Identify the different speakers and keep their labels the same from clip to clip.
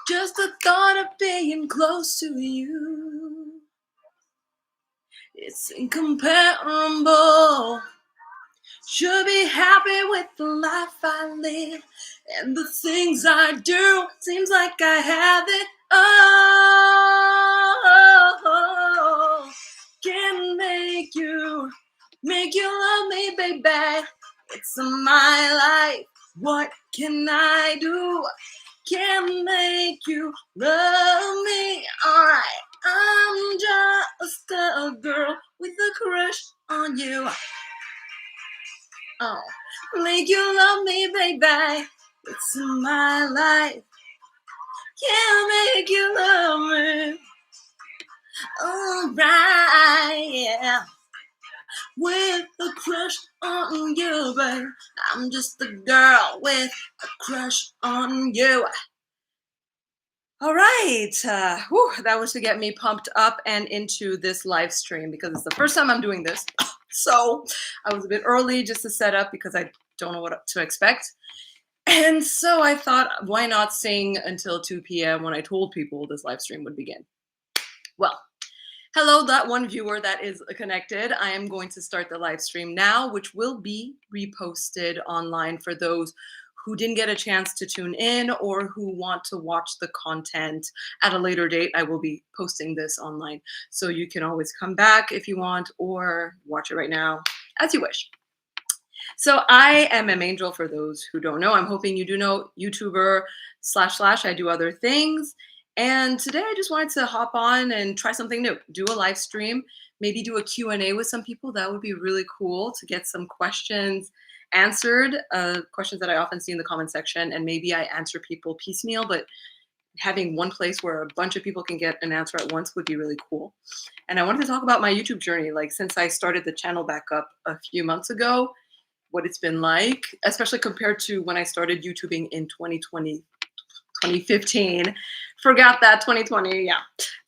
Speaker 1: Just the thought of being close to you, it's incomparable. Should be happy with the life I live and the things I do. Seems like I have it all. Can make you love me, baby. It's my life. What can I do? Can make you love me. Alright, I'm just a girl with a crush on you. Oh, make you love me, baby. It's my life. Can make you love me. Alright, yeah. With a crush on you, babe. I'm just a girl with a crush on you. All right, that was to get me pumped up and into this live stream because it's the first time I'm doing this. So I was a bit early just to set up because I don't know what to expect. And so I thought, why not sing until 2 p.m. when I told people this live stream would begin? Well, hello, that one viewer that is connected. I am going to start the live stream now, which will be reposted online for those who didn't get a chance to tune in or who want to watch the content at a later date. I will be posting this online. So you can always come back if you want or watch it right now, as you wish. So I am a Angel for those who don't know. I'm hoping you do know, YouTuber / I do other things. And today I just wanted to hop on and try something new, do a live stream, maybe do a Q&A with some people. That would be really cool to get some questions answered, questions that I often see in the comment section. And maybe I answer people piecemeal, but having one place where a bunch of people can get an answer at once would be really cool. And I wanted to talk about my YouTube journey, like since I started the channel back up a few months ago, what it's been like, especially compared to when I started YouTubing in 2015. Forgot that 2020, yeah,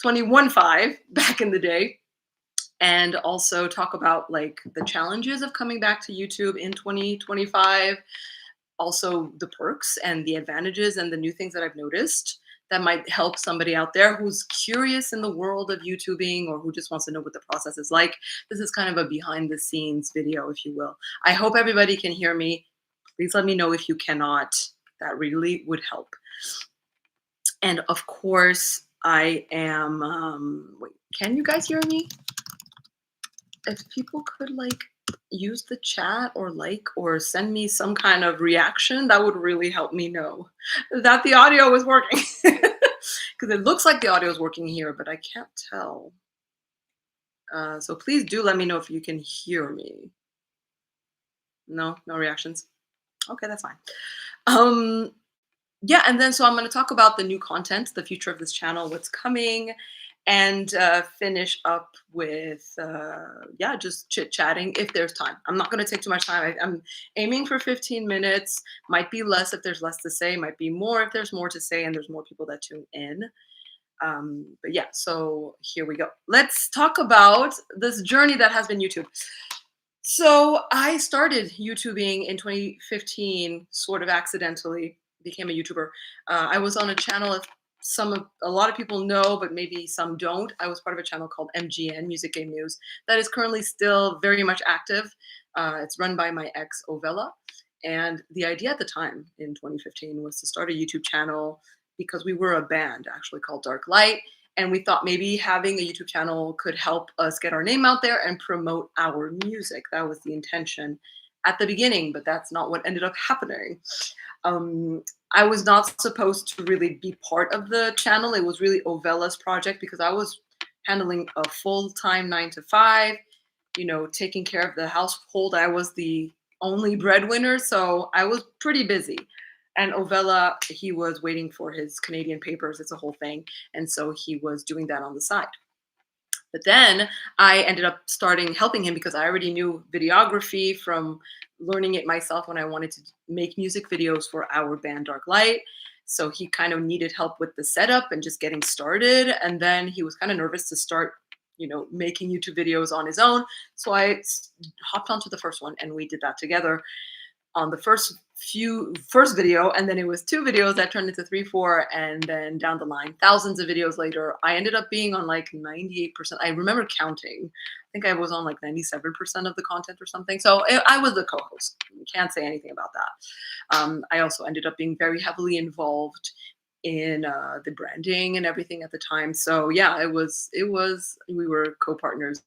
Speaker 1: 21.5 back in the day. And also talk about like the challenges of coming back to YouTube in 2025. Also the perks and the advantages and the new things that I've noticed that might help somebody out there who's curious in the world of YouTubing or who just wants to know what the process is like. This is kind of a behind the scenes video, if you will. I hope everybody can hear me. Please let me know if you cannot. That really would help. And of course, I am, wait, can you guys hear me? If people could like use the chat or like or send me some kind of reaction, that would really help me know that the audio is working. Because it looks like the audio is working here, but I can't tell. So please do let me know if you can hear me. No reactions. Okay, that's fine. Yeah, and then so I'm going to talk about the new content, the future of this channel, what's coming, and finish up with, yeah, just chit-chatting if there's time. I'm not going to take too much time. I'm aiming for 15 minutes. Might be less if there's less to say. Might be more if there's more to say and there's more people that tune in. But yeah, so here we go. Let's talk about this journey that has been YouTube. So I started YouTubing in 2015, sort of accidentally, became a YouTuber. I was on a channel, if a lot of people know, but maybe some don't. I was part of a channel called MGN, Music Game News, that is currently still very much active. It's run by my ex, Ovella. And the idea at the time in 2015 was to start a YouTube channel because we were a band actually called Dark Light. And we thought maybe having a YouTube channel could help us get our name out there and promote our music. That was the intention at the beginning, but that's not what ended up happening. I was not supposed to really be part of the channel. It was really Ovella's project because I was handling a full-time 9-to-5, you know, taking care of the household. I was the only breadwinner, so I was pretty busy. And Ovella, he was waiting for his Canadian papers. It's a whole thing. And so he was doing that on the side. But then I ended up helping him because I already knew videography from learning it myself when I wanted to make music videos for our band Dark Light. So he kind of needed help with the setup and just getting started. And then he was kind of nervous to start, you know, making YouTube videos on his own. So I hopped onto the first one and we did that together. On the first first video, and then it was 2 videos that turned into 3, 4, and then down the line, thousands of videos later, I ended up being on like 98%. I remember counting. I think I was on like 97% of the content or something. So I was the co-host. Can't say anything about that. I also ended up being very heavily involved in the branding and everything at the time. So yeah, we were co-partners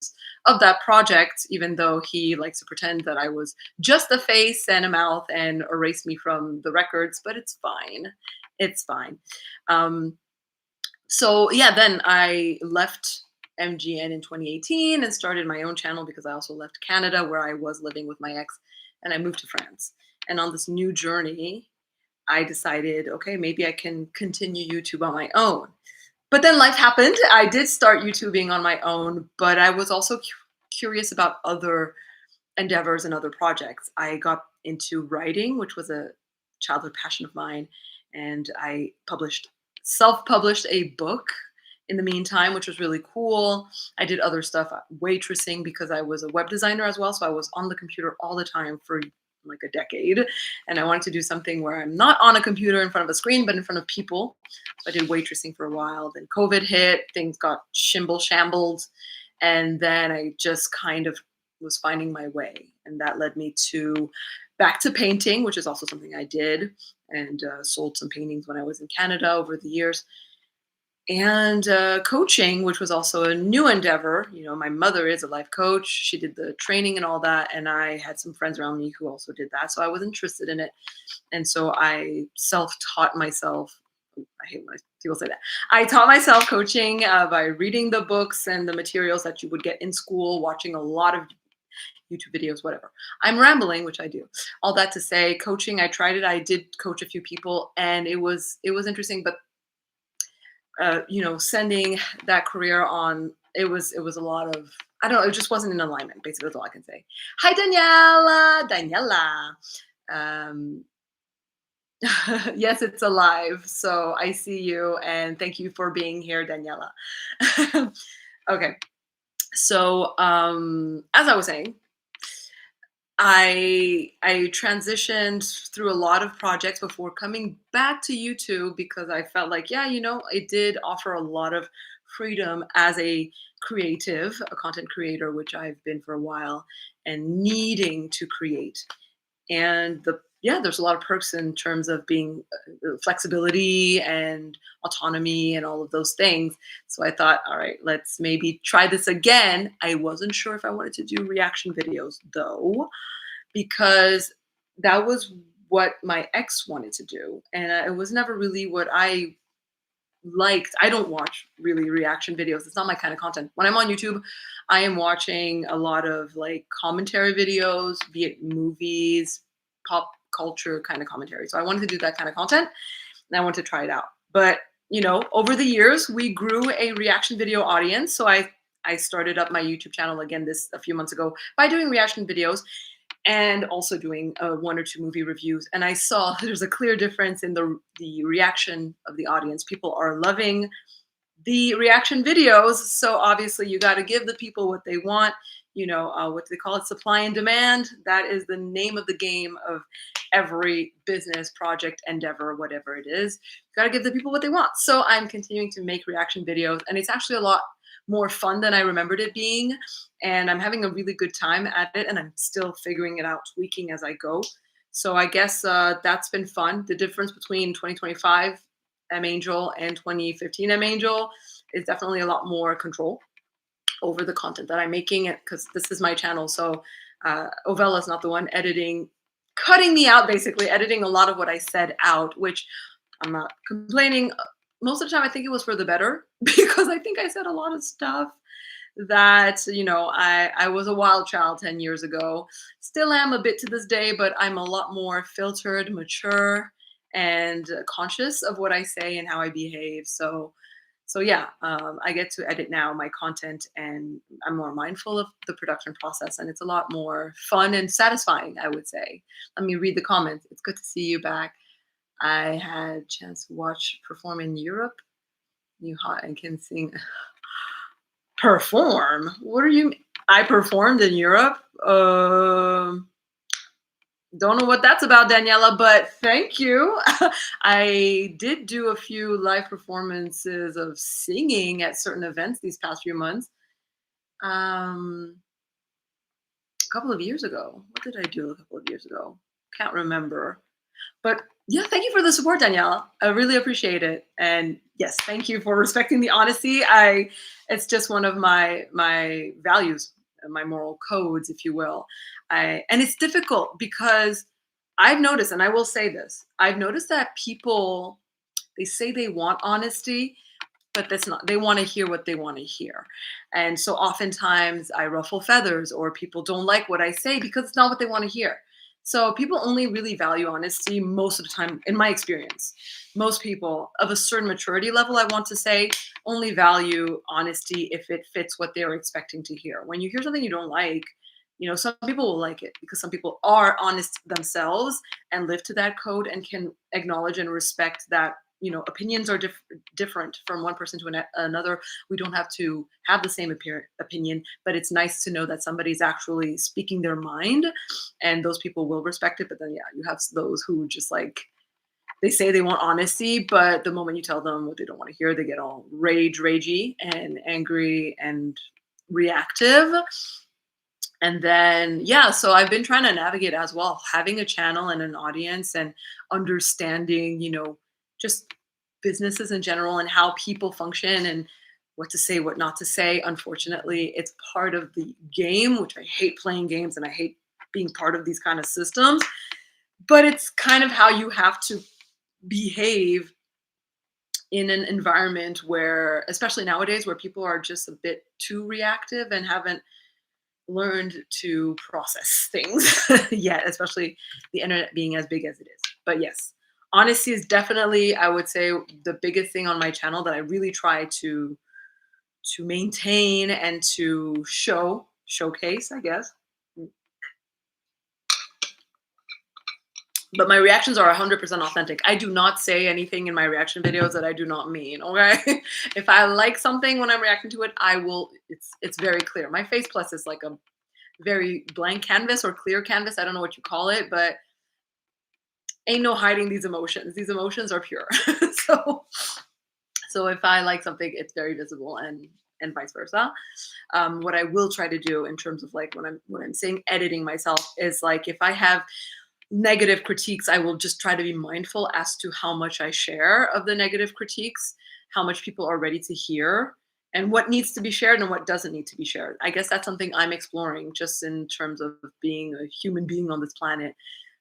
Speaker 1: of that project, even though he likes to pretend that I was just a face and a mouth and erase me from the records, but it's fine. It's fine. Um, so yeah, then I left MGN in 2018 and started my own channel because I also left Canada where I was living with my ex, and I moved to France. And on this new journey, I decided, okay, maybe I can continue YouTube on my own. But then life happened. I did start YouTubing on my own, but I was also curious about other endeavors and other projects. I got into writing, which was a childhood passion of mine, and I self-published a book in the meantime, which was really cool. I did other stuff, waitressing, because I was a web designer as well, so I was on the computer all the time for like a decade, and I wanted to do something where I'm not on a computer in front of a screen, but in front of people. So I did waitressing for a while. Then COVID hit, things got shambled, and then I just kind of was finding my way, and that led me to back to painting, which is also something I did, and sold some paintings when I was in Canada over the years, and coaching, which was also a new endeavor. You know, my mother is a life coach. She did the training and all that, and I had some friends around me who also did that, so I was interested in it, and so I self-taught myself. I hate when people say that. I taught myself coaching by reading the books and the materials that you would get in school, watching a lot of YouTube videos, whatever. I'm rambling, which I do. All that to say, coaching, I tried it. I did coach a few people, and it was interesting, but sending that career on, it was a lot of, I don't know, it just wasn't in alignment. Basically, that's all I can say. Hi, Daniela. Um, yes, it's alive. So I see you, and thank you for being here, Daniela. Okay. So as I was saying, I transitioned through a lot of projects before coming back to YouTube because I felt like, yeah, it did offer a lot of freedom as a creative, a content creator, which I've been for a while, and needing to create. And there's a lot of perks in terms of being flexibility and autonomy and all of those things. So I thought, all right, let's maybe try this again. I wasn't sure if I wanted to do reaction videos though, because that was what my ex wanted to do, and it was never really what I liked. I don't watch really reaction videos. It's not my kind of content. When I'm on YouTube, I am watching a lot of like commentary videos, be it movies, pop culture kind of commentary. So I wanted to do that kind of content, and I wanted to try it out. But over the years, we grew a reaction video audience. So I started up my YouTube channel again a few months ago by doing reaction videos and also doing 1 or 2 movie reviews. And I saw there's a clear difference in the reaction of the audience. People are loving the reaction videos. So obviously you got to give the people what they want. What do they call it? Supply and demand. That is the name of the game of every business project endeavor, whatever it is. You got to give the people what they want. So I'm continuing to make reaction videos, and it's actually a lot more fun than I remembered it being. And I'm having a really good time at it, and I'm still figuring it out, tweaking as I go. So I guess that's been fun. The difference between 2025 M Angel and 2015 M Angel is definitely a lot more control over the content that I'm making, because this is my channel. So Ovella is not the one cutting me out, basically editing a lot of what I said out, which I'm not complaining. Most of the time, I think it was for the better, because I think I said a lot of stuff that, I was a wild child 10 years ago. Still am a bit to this day, but I'm a lot more filtered, mature, and conscious of what I say and how I behave. So yeah, I get to edit now my content, and I'm more mindful of the production process, and it's a lot more fun and satisfying, I would say. Let me read the comments. It's good to see you back. I had a chance to perform in Europe. You hot and can sing. Perform? What are you? I performed in Europe. Don't know what that's about, Daniela, but thank you. I did do a few live performances of singing at certain events these past few months. Um, a couple of years ago. What did I do a couple of years ago? Can't remember. But yeah, thank you for the support, Danielle. I really appreciate it. And yes, thank you for respecting the honesty. It's just one of my values, my moral codes, if you will. And it's difficult because I've noticed, and I will say this, I've noticed that people, they say they want honesty, but that's not, they want to hear what they want to hear. And so oftentimes I ruffle feathers or people don't like what I say because it's not what they want to hear. So people only really value honesty most of the time, in my experience. Most people of a certain maturity level, I want to say, only value honesty if it fits what they're expecting to hear. When you hear something you don't like, some people will like it because some people are honest themselves and live to that code and can acknowledge and respect that opinions are different from one person to another. We don't have to have the same opinion, but it's nice to know that somebody's actually speaking their mind, and those people will respect it. But then, yeah, you have those who just like, they say they want honesty, but the moment you tell them what they don't want to hear, they get all ragey and angry and reactive. And then, yeah, so I've been trying to navigate as well, having a channel and an audience and understanding, just businesses in general and how people function and what to say, what not to say. Unfortunately, it's part of the game, which I hate playing games and I hate being part of these kind of systems. But it's kind of how you have to behave in an environment where, especially nowadays, where people are just a bit too reactive and haven't learned to process things yet, especially the internet being as big as it is. But yes, honesty is definitely, I would say, the biggest thing on my channel that I really try to maintain and to showcase, I guess. But my reactions are 100% authentic. I do not say anything in my reaction videos that I do not mean, okay? If I like something when I'm reacting to it, I will, it's very clear. My face plus is like a very blank canvas or clear canvas. I don't know what you call it, but ain't no hiding these emotions. These emotions are pure. so so if I like something, it's very visible, and vice versa. What I will try to do in terms of like when I'm saying editing myself is like if I have negative critiques, I will just try to be mindful as to how much I share of the negative critiques, how much people are ready to hear, and what needs to be shared and what doesn't need to be shared. I guess that's something I'm exploring just in terms of being a human being on this planet.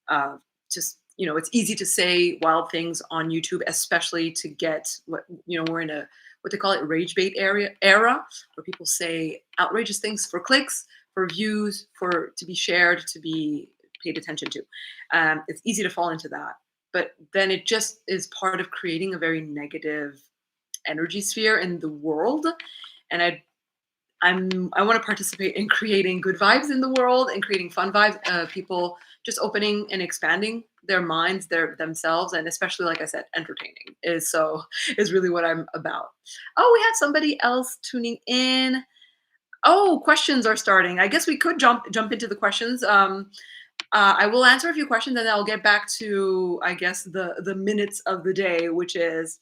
Speaker 1: Uh, just, it's easy to say wild things on YouTube, especially to get we're in a, what they call it, rage bait era, where people say outrageous things for clicks, for views, for to be shared, to be paid attention to. It's easy to fall into that, but then it just is part of creating a very negative energy sphere in the world. And I want to participate in creating good vibes in the world and creating fun vibes. People just opening and expanding their minds, themselves, and especially, like I said, entertaining is really what I'm about. Oh, we have somebody else tuning in. Oh, questions are starting. I guess we could jump into the questions. I will answer a few questions and then I'll get back to, I guess, the minutes of the day, which is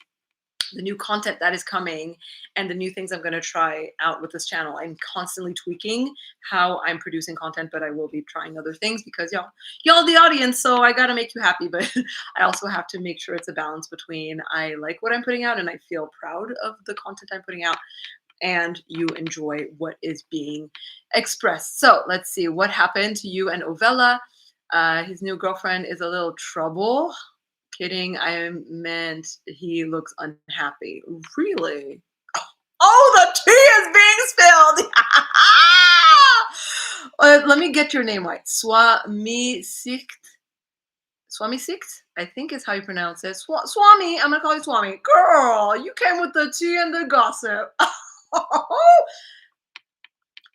Speaker 1: the new content that is coming and the new things I'm going to try out with this channel. I'm constantly tweaking how I'm producing content, but I will be trying other things because y'all the audience, so I got to make you happy, but I also have to make sure it's a balance between I like what I'm putting out and I feel proud of the content I'm putting out and you enjoy what is being expressed. So let's see what happened to you and Ovella. His new girlfriend is a little trouble. Kidding. I meant he looks unhappy. Really? Oh, the tea is being spilled. Let me get your name right. Swami Sikt. Swami Sikt, I think is how you pronounce it. Swami, I'm gonna call you Swami. Girl, you came with the tea and the gossip.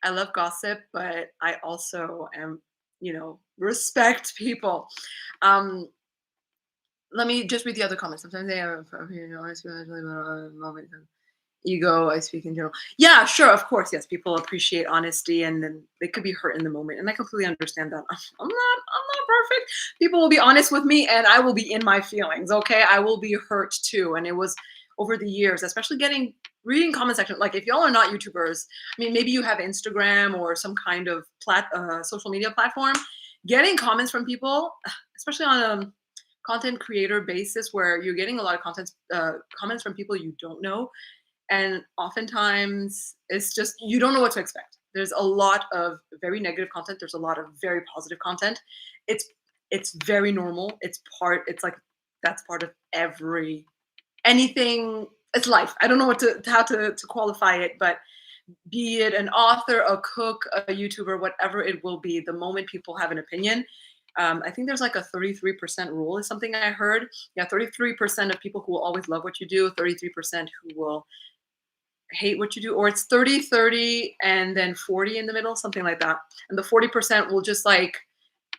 Speaker 1: I love gossip, but I also am, respect people. Let me just read the other comments. Sometimes they have ego. I speak in general. Yeah, sure, of course, yes. People appreciate honesty, and then they could be hurt in the moment, and I completely understand that. I'm not perfect. People will be honest with me and I will be in my feelings, okay? I will be hurt too. And it was over the years, especially reading comment section. Like if y'all are not YouTubers, I mean, maybe you have Instagram or some kind of social media platform, getting comments from people, especially on a content creator basis where you're getting a lot of comments from people you don't know, and oftentimes it's just you don't know what to expect. There's a lot of very negative content, there's a lot of very positive content. It's it's very normal. It's like that's part of every anything. It's life. I don't know how to qualify it, but be it an author, a cook, a YouTuber, whatever it will be, the moment people have an opinion, I think there's like a 33% rule is something I heard. Yeah, 33% of people who will always love what you do, 33% who will hate what you do, or it's 30-30 and then 40 in the middle, something like that. And the 40% will just like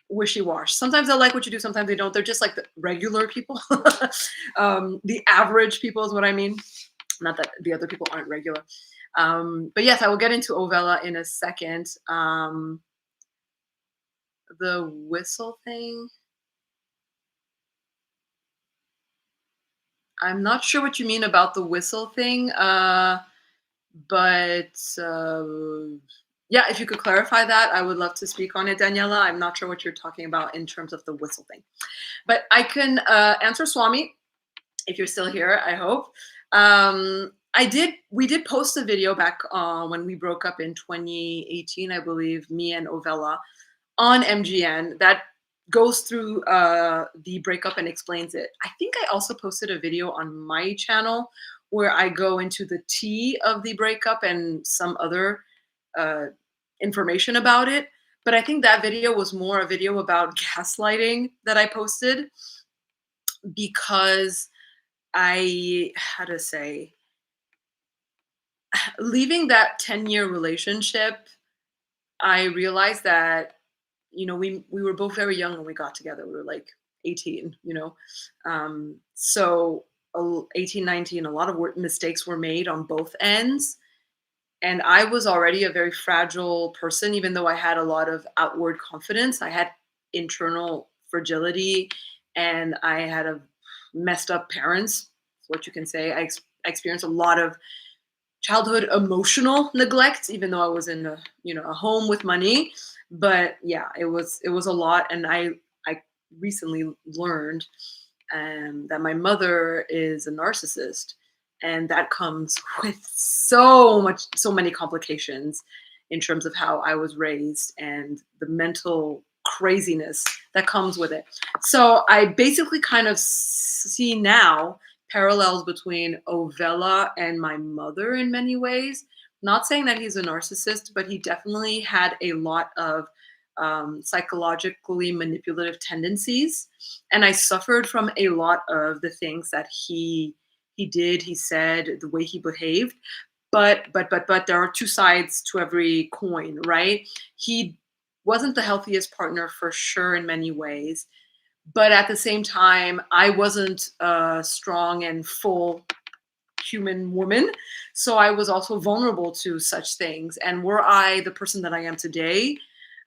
Speaker 1: wishy-wash. Sometimes they'll like what you do, sometimes they don't. They're just like the regular people. The average people is what I mean. Not that the other people aren't regular. But yes, I will get into Ovella in a second. The whistle thing. I'm not sure what you mean about the whistle thing. But yeah, if you could clarify that, I would love to speak on it, Daniela. I'm not sure what you're talking about in terms of the whistle thing, but I can answer Swami if you're still here. I hope. We did post a video back when we broke up in 2018, I believe, me and Ovella on MGN that goes through the breakup and explains it. I think I also posted a video on my channel where I go into the tea of the breakup and some other uh, information about it. But I think that video was more a video about gaslighting that I posted because how to say, leaving that 10-year relationship, I realized that, we were both very young when we got together. We were like 18, so 18, 19, a lot of mistakes were made on both ends. And I was already a very fragile person, even though I had a lot of outward confidence. I had internal fragility and I had a messed up parents, is what you can say. I experienced a lot of childhood emotional neglect, even though I was in a home with money. But yeah, it was a lot. And I recently learned that my mother is a narcissist, and that comes with so many complications in terms of how I was raised and the mental craziness that comes with it. So I basically kind of see now parallels between Ovella and my mother in many ways. Not saying that he's a narcissist, but he definitely had a lot of psychologically manipulative tendencies, and I suffered from a lot of the things that he did, he said, the way he behaved. But there are two sides to every coin, right? He wasn't the healthiest partner for sure in many ways, but at the same time, I wasn't a strong and full human woman. So I was also vulnerable to such things. And were I the person that I am today,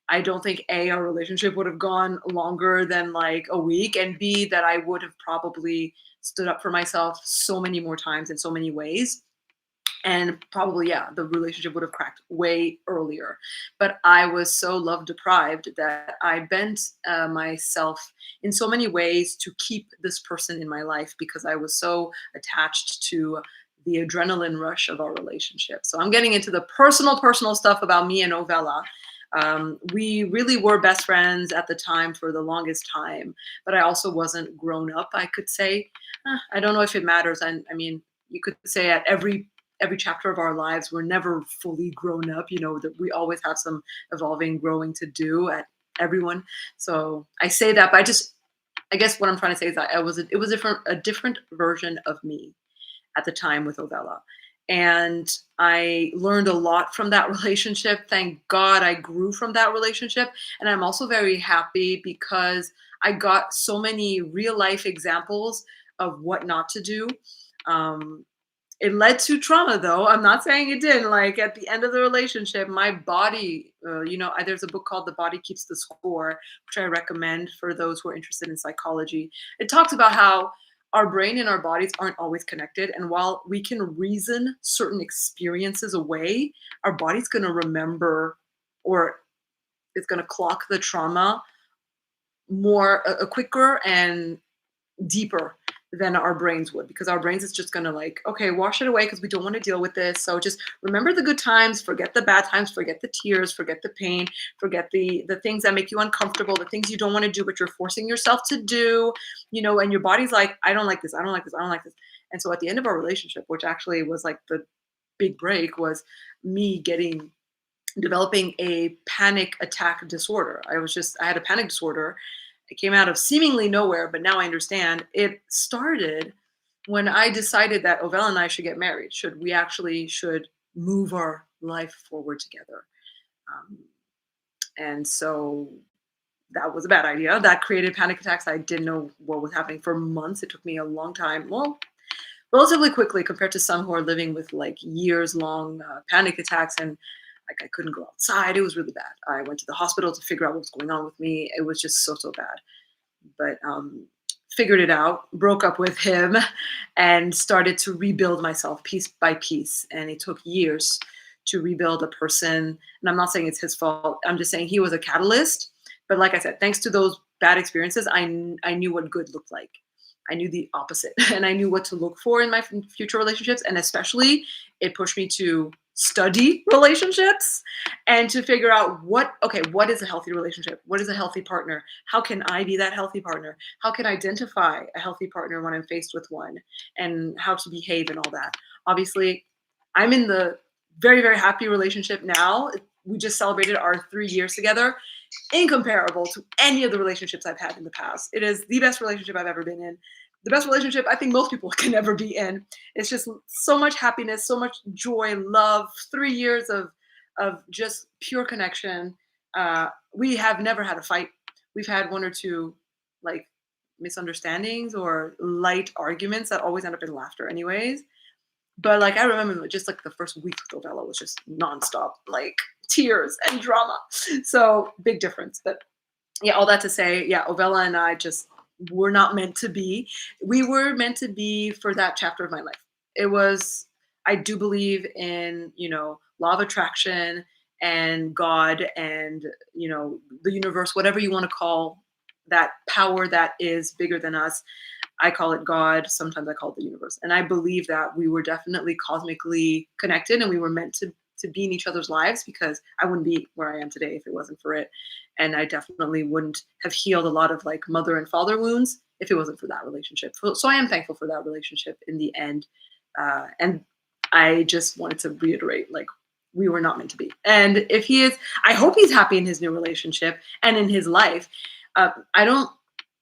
Speaker 1: I don't think our relationship would have gone longer than like a week, and B, that I would have probably stood up for myself so many more times in so many ways. And probably, yeah, the relationship would have cracked way earlier. But I was so love deprived that I bent myself in so many ways to keep this person in my life because I was so attached to the adrenaline rush of our relationship. So I'm getting into the personal stuff about me and Ovella. We really were best friends at the time for the longest time, but I also wasn't grown up, I could say. I don't know if it matters. I mean, you could say at every chapter of our lives, we're never fully grown up, that we always have some evolving, growing to do at everyone. So I say that, but I guess what I'm trying to say is that it was a different version of me at the time with Ovella. And I learned a lot from that relationship. Thank God I grew from that relationship. And I'm also very happy because I got so many real life examples of what not to do. It led to trauma, though. I'm not saying it didn't. Like at the end of the relationship, my body, there's a book called The Body Keeps the Score, which I recommend for those who are interested in psychology. It talks about how our brain and our bodies aren't always connected. And while we can reason certain experiences away, our body's going to remember, or it's going to clock the trauma more quicker and deeper than our brains would, because our brains is just gonna like, okay, wash it away because we don't want to deal with this. So just remember the good times, forget the bad times, forget the tears, forget the pain, forget the things that make you uncomfortable, the things you don't want to do but you're forcing yourself to do, and your body's like, I don't like this, I don't like this, I don't like this. And so at the end of our relationship, which actually was like the big break, was me getting developing a panic attack disorder. I had a panic disorder. It came out of seemingly nowhere, but now I understand. It started when I decided that Ovella and I should get married. Should move our life forward together. Um, and so that was a bad idea. That created panic attacks. I didn't know what was happening for months. It took me a long time. Well, relatively quickly compared to some who are living with like years long panic attacks, and like I couldn't go outside. It was really bad. I went to the hospital to figure out what was going on with me. It was just so bad. But figured it out, broke up with him, and started to rebuild myself piece by piece. And it took years to rebuild a person. And I'm not saying it's his fault. I'm just saying he was a catalyst. But like I said, thanks to those bad experiences, I knew what good looked like. I knew the opposite, and I knew what to look for in my future relationships. And especially, it pushed me to study relationships and to figure out what is a healthy relationship? What is a healthy partner? How can I be that healthy partner? How can I identify a healthy partner when I'm faced with one, and how to behave and all that? Obviously, I'm in the very, very happy relationship now. We just celebrated our 3 years together, incomparable to any of the relationships I've had in the past. It is the best relationship I've ever been in. The best relationship I think most people can ever be in. It's just so much happiness, so much joy, love. 3 years of just pure connection. We have never had a fight. We've had one or two like misunderstandings or light arguments that always end up in laughter, anyways. But like I remember just like the first week with Ovella was just nonstop, like tears and drama. So big difference. But yeah, all that to say, yeah, Ovella and I just were not meant to be. We were meant to be for that chapter of my life. It was, I do believe in, law of attraction and God and, the universe, whatever you want to call that power that is bigger than us. I call it God. Sometimes I call it the universe. And I believe that we were definitely cosmically connected and we were meant to be in each other's lives, because I wouldn't be where I am today if it wasn't for it. And I definitely wouldn't have healed a lot of like mother and father wounds if it wasn't for that relationship. So I am thankful for that relationship in the end. And I just wanted to reiterate, like, we were not meant to be. And if he is, I hope he's happy in his new relationship and in his life.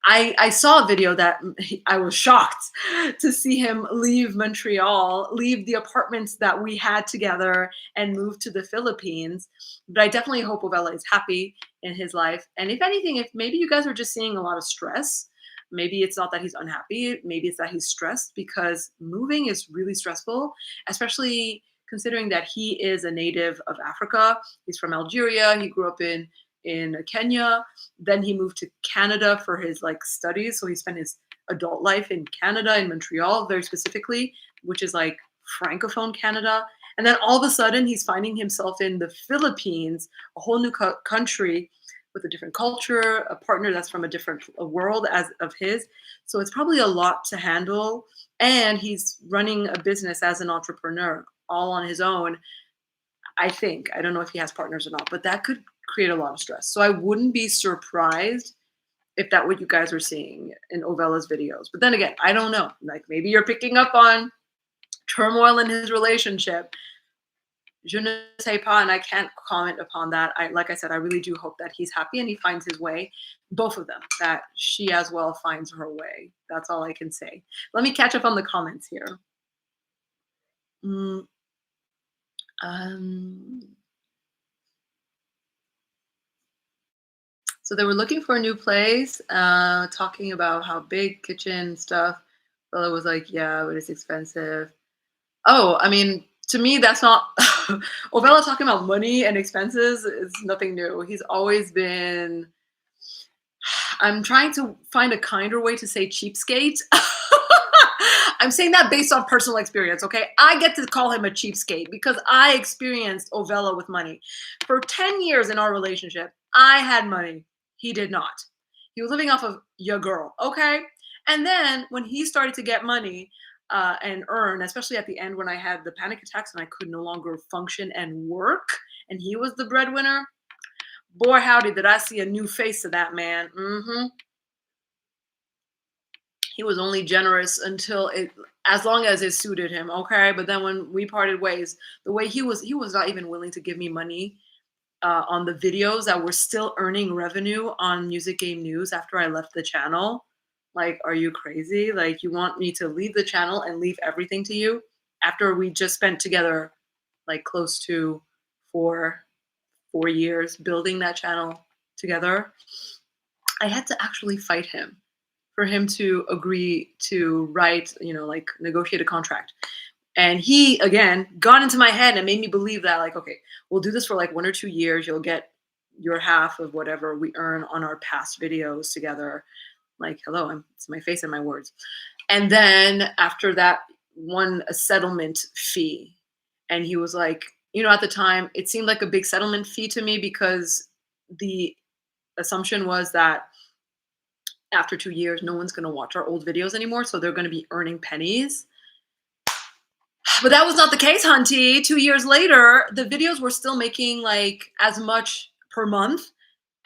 Speaker 1: I saw a video that I was shocked to see him leave Montreal, leave the apartments that we had together, and move to the Philippines. But I definitely hope Ovella is happy in his life. And if anything, if maybe you guys are just seeing a lot of stress, maybe it's not that he's unhappy, maybe it's that he's stressed, because moving is really stressful, especially considering that he is a native of Africa. He's from Algeria. He grew up in Kenya. Then he moved to Canada for his like studies. So he spent his adult life in Canada, in Montreal, very specifically, which is like Francophone Canada. And then all of a sudden he's finding himself in the Philippines, a whole new country with a different culture, a partner that's from a different world as of his. So it's probably a lot to handle. And he's running a business as an entrepreneur all on his own. I think, I don't know if he has partners or not, but that could create a lot of stress. So I wouldn't be surprised if that what you guys are seeing in Ovella's videos. But then again, I don't know. Like maybe you're picking up on turmoil in his relationship. Je ne sais pas, and I can't comment upon that. Like I said, I really do hope that he's happy and he finds his way. Both of them, that she as well finds her way. That's all I can say. Let me catch up on the comments here. Mm, um, So they were looking for a new place, talking about how big kitchen stuff. Bella was like, yeah, but it's expensive. Oh, I mean, to me, that's not Ovella talking about money and expenses is nothing new. He's always been I'm trying to find a kinder way to say cheapskate. I'm saying that based on personal experience, okay? I get to call him a cheapskate because I experienced Ovella with money. For 10 years in our relationship, I had money. He did not. He was living off of your girl, okay? And then when he started to get money and earn, especially at the end when I had the panic attacks and I could no longer function and work, and he was the breadwinner, boy, howdy, did I see a new face to that man. He was only generous until it, as long as it suited him, okay? But then when we parted ways, the way he was not even willing to give me money on the videos that were still earning revenue on Music Game News after I left the channel. Like, are you crazy? Like, you want me to leave the channel and leave everything to you after we just spent together like close to four 4 years building that channel together? I had to actually fight him for him to agree to write, like negotiate a contract. And he again got into my head and made me believe that, like, okay, we'll do this for like 1 or 2 years. You'll get your half of whatever we earn on our past videos together. Like, hello, it's my face and my words. And then after that, a settlement fee. And he was like, at the time, it seemed like a big settlement fee to me because the assumption was that after 2 years, no one's going to watch our old videos anymore. So they're going to be earning pennies. But that was not the case, Hunty. 2 years later, the videos were still making like as much per month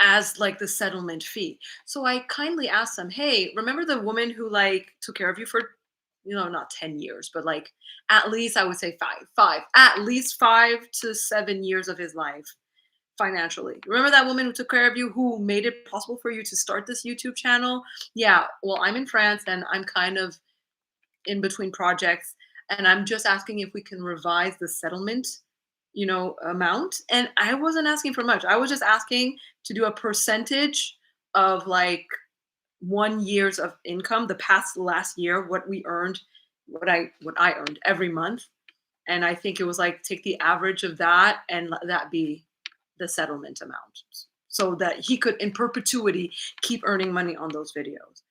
Speaker 1: as like the settlement fee. So I kindly asked them, hey, remember the woman who like took care of you for, not 10 years, but like at least I would say at least 5 to 7 years of his life financially. Remember that woman who took care of you, who made it possible for you to start this YouTube channel? Yeah, well, I'm in France and I'm kind of in between projects, and I'm just asking if we can revise the settlement, amount. And I wasn't asking for much. I was just asking to do a percentage of like 1 year's of income, the past last year, what we earned, what I earned every month. And I think it was like take the average of that and let that be the settlement amount so that he could in perpetuity keep earning money on those videos.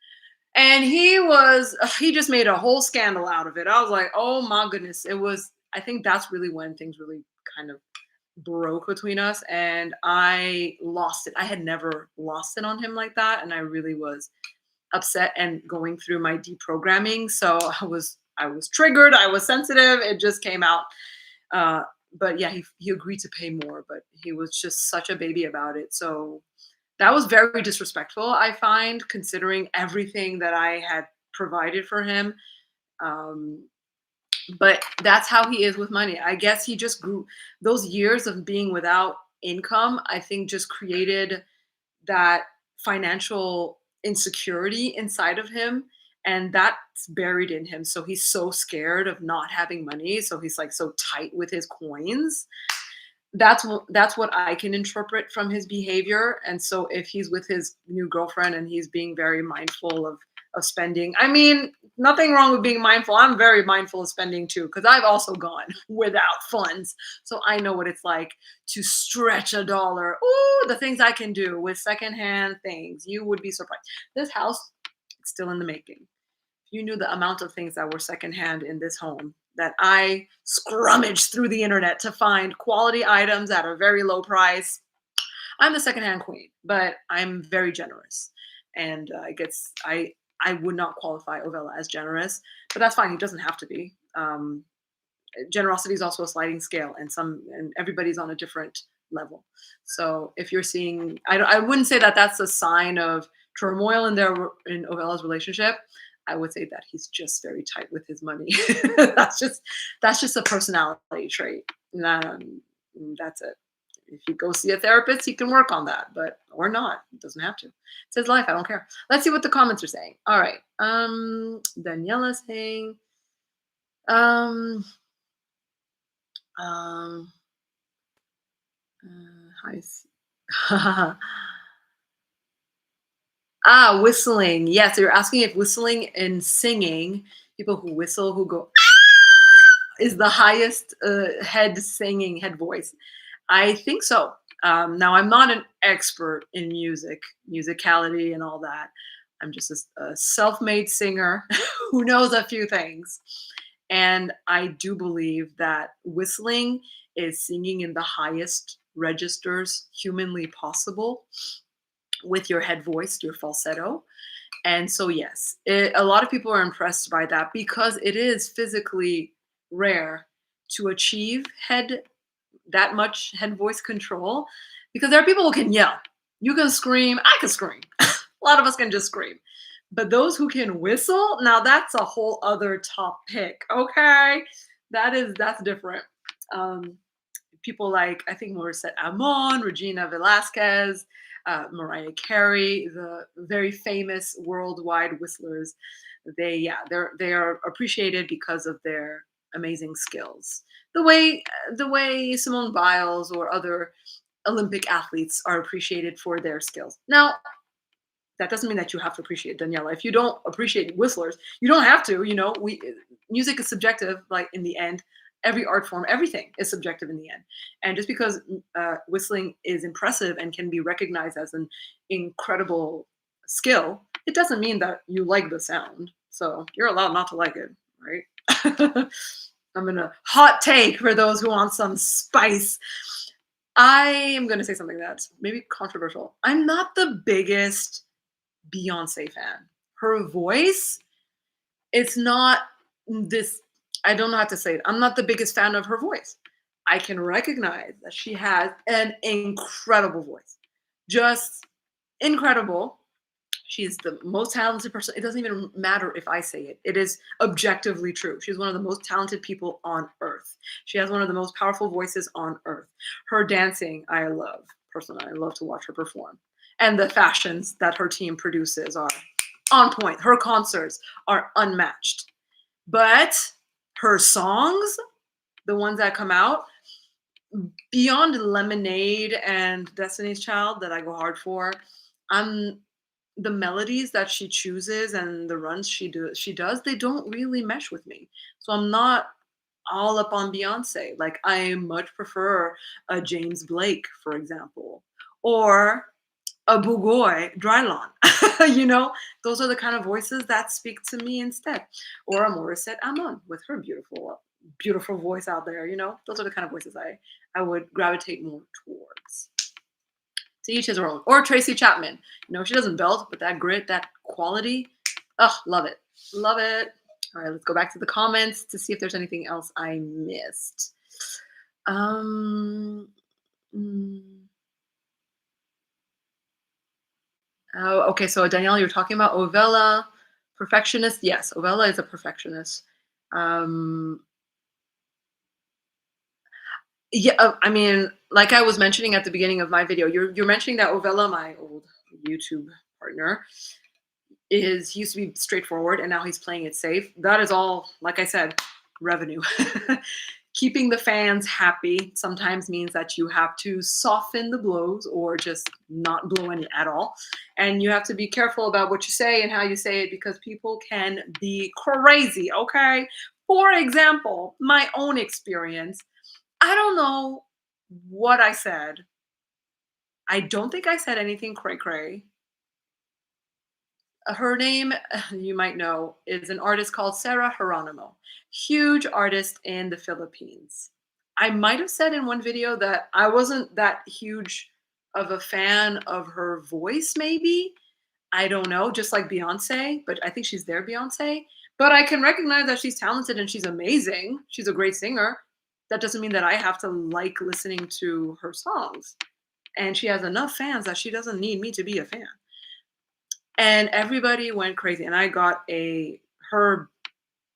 Speaker 1: And he just made a whole scandal out of it. I was like, oh my goodness. I think that's really when things really kind of broke between us, and I lost it. I had never lost it on him like that. And I really was upset and going through my deprogramming. So I was triggered. I was sensitive. It just came out. But yeah, he agreed to pay more, but he was just such a baby about it. So that was very disrespectful, I find, considering everything that I had provided for him. Um, but that's how he is with money. I guess he just grew those years of being without income, I think just created that financial insecurity inside of him. And that's buried in him. So he's so scared of not having money. So he's like so tight with his coins. That's what I can interpret from his behavior. And so if he's with his new girlfriend and he's being very mindful of spending, I mean, nothing wrong with being mindful. I'm very mindful of spending too, because I've also gone without funds. So I know what it's like to stretch a dollar. Ooh, the things I can do with secondhand things. You would be surprised. This house, it's still in the making. You knew the amount of things that were secondhand in this home that I scrummaged through the internet to find quality items at a very low price. I'm the secondhand queen, but I'm very generous. And I guess I would not qualify Ovella as generous, but that's fine. He doesn't have to be. Generosity is also a sliding scale, and everybody's on a different level. So if you're seeing, I wouldn't say that that's a sign of turmoil in Ovella's relationship. I would say that he's just very tight with his money. that's just a personality trait. That's it. If you go see a therapist, he can work on that, but or not. It doesn't have to. It's his life. I don't care. Let's see what the comments are saying. All right. Daniela's saying, um, um, hi. Whistling. Yes, you're asking if whistling and singing, people who whistle, who go, is the highest head voice. I think so. Now, I'm not an expert in musicality, and all that. I'm just a self-made singer who knows a few things. And I do believe that whistling is singing in the highest registers humanly possible with your head voice, your falsetto. And so, yes, a lot of people are impressed by that because it is physically rare to achieve that much head voice control. Because there are people who can yell, you can scream, I can scream. A lot of us can just scream. But those who can whistle, now that's a whole other topic. Okay, that's different. Um, People like, I think Morissette Amon, Regina Velasquez, Mariah Carey, the very famous worldwide whistlers. They are appreciated because of their amazing skills. The way Simone Biles or other Olympic athletes are appreciated for their skills. Now, that doesn't mean that you have to appreciate Daniela. If you don't appreciate whistlers, you don't have to. We music is subjective. Like, in the end, every art form, everything is subjective in the end. And just because whistling is impressive and can be recognized as an incredible skill, it doesn't mean that you like the sound. So you're allowed not to like it, right? I'm gonna hot take for those who want some spice. I am gonna say something that's maybe controversial. I'm not the biggest Beyonce fan. Her voice, it's not this. I don't know how to say it. I'm not the biggest fan of her voice. I can recognize that she has an incredible voice, just incredible. She's the most talented person. It doesn't even matter if I say it. It is objectively true. She's one of the most talented people on earth. She has one of the most powerful voices on earth. Her dancing, I love. Personally, I love to watch her perform. And the fashions that her team produces are on point. Her concerts are unmatched. But her songs, the ones that come out, beyond Lemonade and Destiny's Child that I go hard for, I'm the melodies that she chooses and the runs she does, they don't really mesh with me. So I'm not all up on Beyonce. Like, I much prefer a James Blake, for example, or a Bugoy Drylon. Those are the kind of voices that speak to me instead. Or a Morissette Amon with her beautiful, beautiful voice out there. Those are the kind of voices I would gravitate more towards. To each his own. Or Tracy Chapman. She doesn't belt, but that grit, that quality, love it. Love it. All right, let's go back to the comments to see if there's anything else I missed. Oh, okay, so Danielle, you're talking about Ovella, perfectionist. Yes, Ovella is a perfectionist. Yeah, I mean, like I was mentioning at the beginning of my video, you're mentioning that Ovella, my old YouTube partner, he used to be straightforward and now he's playing it safe. That is all, like I said, revenue. Keeping the fans happy sometimes means that you have to soften the blows or just not blow any at all. And you have to be careful about what you say and how you say it because people can be crazy, okay? For example, my own experience, I don't know what I said. I don't think I said anything cray-cray. Her name, you might know, is an artist called Sarah Geronimo. Huge artist in the Philippines. I might have said in one video that I wasn't that huge of a fan of her voice, maybe. I don't know, just like Beyonce, but I think she's their Beyonce. But I can recognize that she's talented and she's amazing. She's a great singer. That doesn't mean that I have to like listening to her songs. And she has enough fans that she doesn't need me to be a fan. And everybody went crazy. And I got her,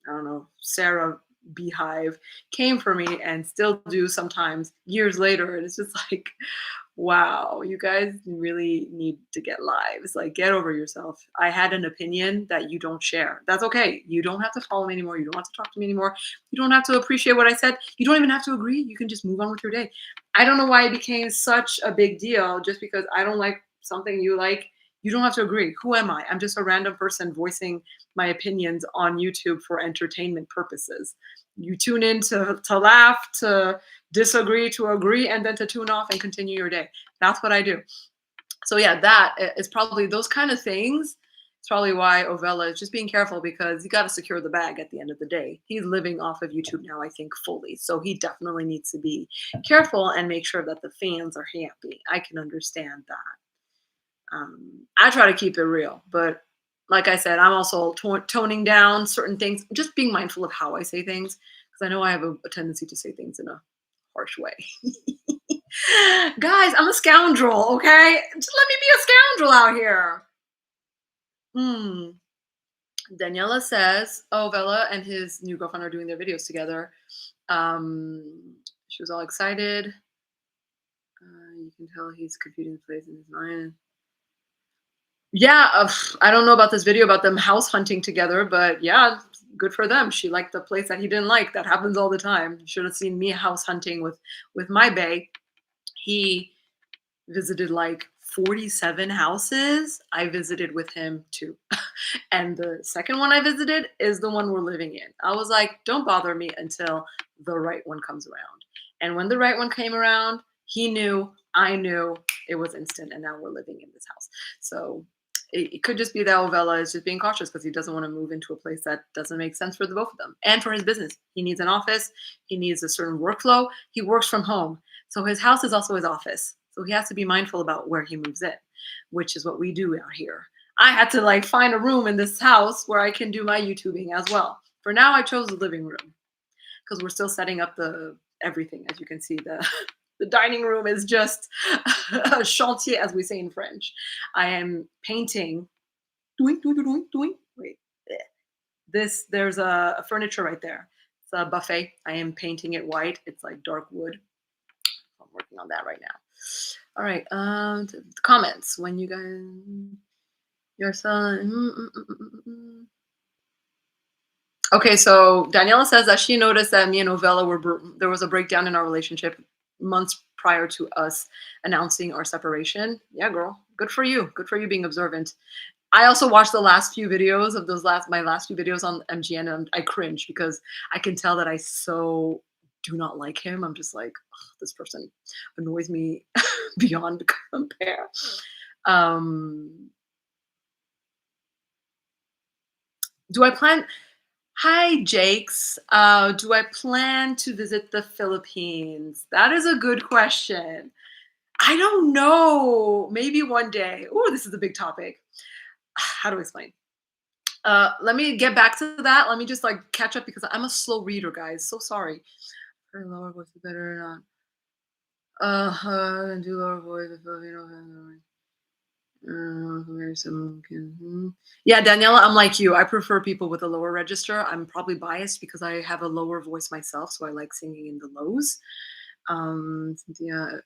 Speaker 1: I don't know, Sarah Beehive came for me and still do sometimes years later. And it's just like, wow, you guys really need to get lives. Like, get over yourself. I had an opinion that you don't share. That's okay. You don't have to follow me anymore. You don't have to talk to me anymore. You don't have to appreciate what I said. You don't even have to agree. You can just move on with your day. I don't know why it became such a big deal just because I don't like something you like. You don't have to agree. Who am I? I'm just a random person voicing my opinions on YouTube for entertainment purposes. You tune in to laugh, to disagree, to agree, and then to tune off and continue your day. That's what I do. So yeah, that is probably those kind of things. It's probably why Ovella is just being careful, because you got to secure the bag at the end of the day. He's living off of YouTube now, I think, fully. So he definitely needs to be careful and make sure that the fans are happy. I can understand that. I try to keep it real, but like I said, I'm also toning down certain things, just being mindful of how I say things, because I know I have a tendency to say things in a harsh way. Guys, I'm a scoundrel, okay? Just let me be a scoundrel out here. Hmm. Daniela says, "Oh, Vela and his new girlfriend are doing their videos together." She was all excited. You can tell he's computing the plays in his mind. Yeah, I don't know about this video about them house hunting together, but yeah, good for them. She liked the place that he didn't like. That happens all the time. You should have seen me house hunting with my bae. He visited like 47 houses. I visited with him too. And the second one I visited is the one we're living in. I was like, don't bother me until the right one comes around. And when the right one came around, he knew, I knew, it was instant. And now we're living in this house. So it could just be that Ovella is just being cautious because he doesn't want to move into a place that doesn't make sense for the both of them and for his business. He needs an office. He needs a certain workflow. He works from home. So his house is also his office. So he has to be mindful about where he moves in, which is what we do out here. I had to like find a room in this house where I can do my YouTubing as well. For now, I chose the living room because we're still setting up the everything. As you can see, the dining room is just a chantier, as we say in French. I am painting. Doing, doing, doing, doing. Wait, there's a furniture right there. It's a buffet. I am painting it white. It's like dark wood. I'm working on that right now. All right. Comments when you guys. Your son. Okay, so Daniela says that she noticed that me and Ovella there was a breakdown in our relationship months prior to us announcing our separation. Yeah, girl, good for you. Good for you being observant. I also watched the last few videos of my last few videos on MGN, and I cringe because I can tell that I so do not like him. I'm just like, this person annoys me beyond compare. Do I plan? Hi, Jakes. Do I plan to visit the Philippines? That is a good question. I don't know. Maybe one day. Oh, this is a big topic. How do I explain? Let me get back to that. Let me just like catch up because I'm a slow reader, guys. So sorry. Her lower voice is better or not. And do lower voice. Yeah, Daniela, I'm like you. I prefer people with a lower register. I'm probably biased because I have a lower voice myself, so I like singing in the lows.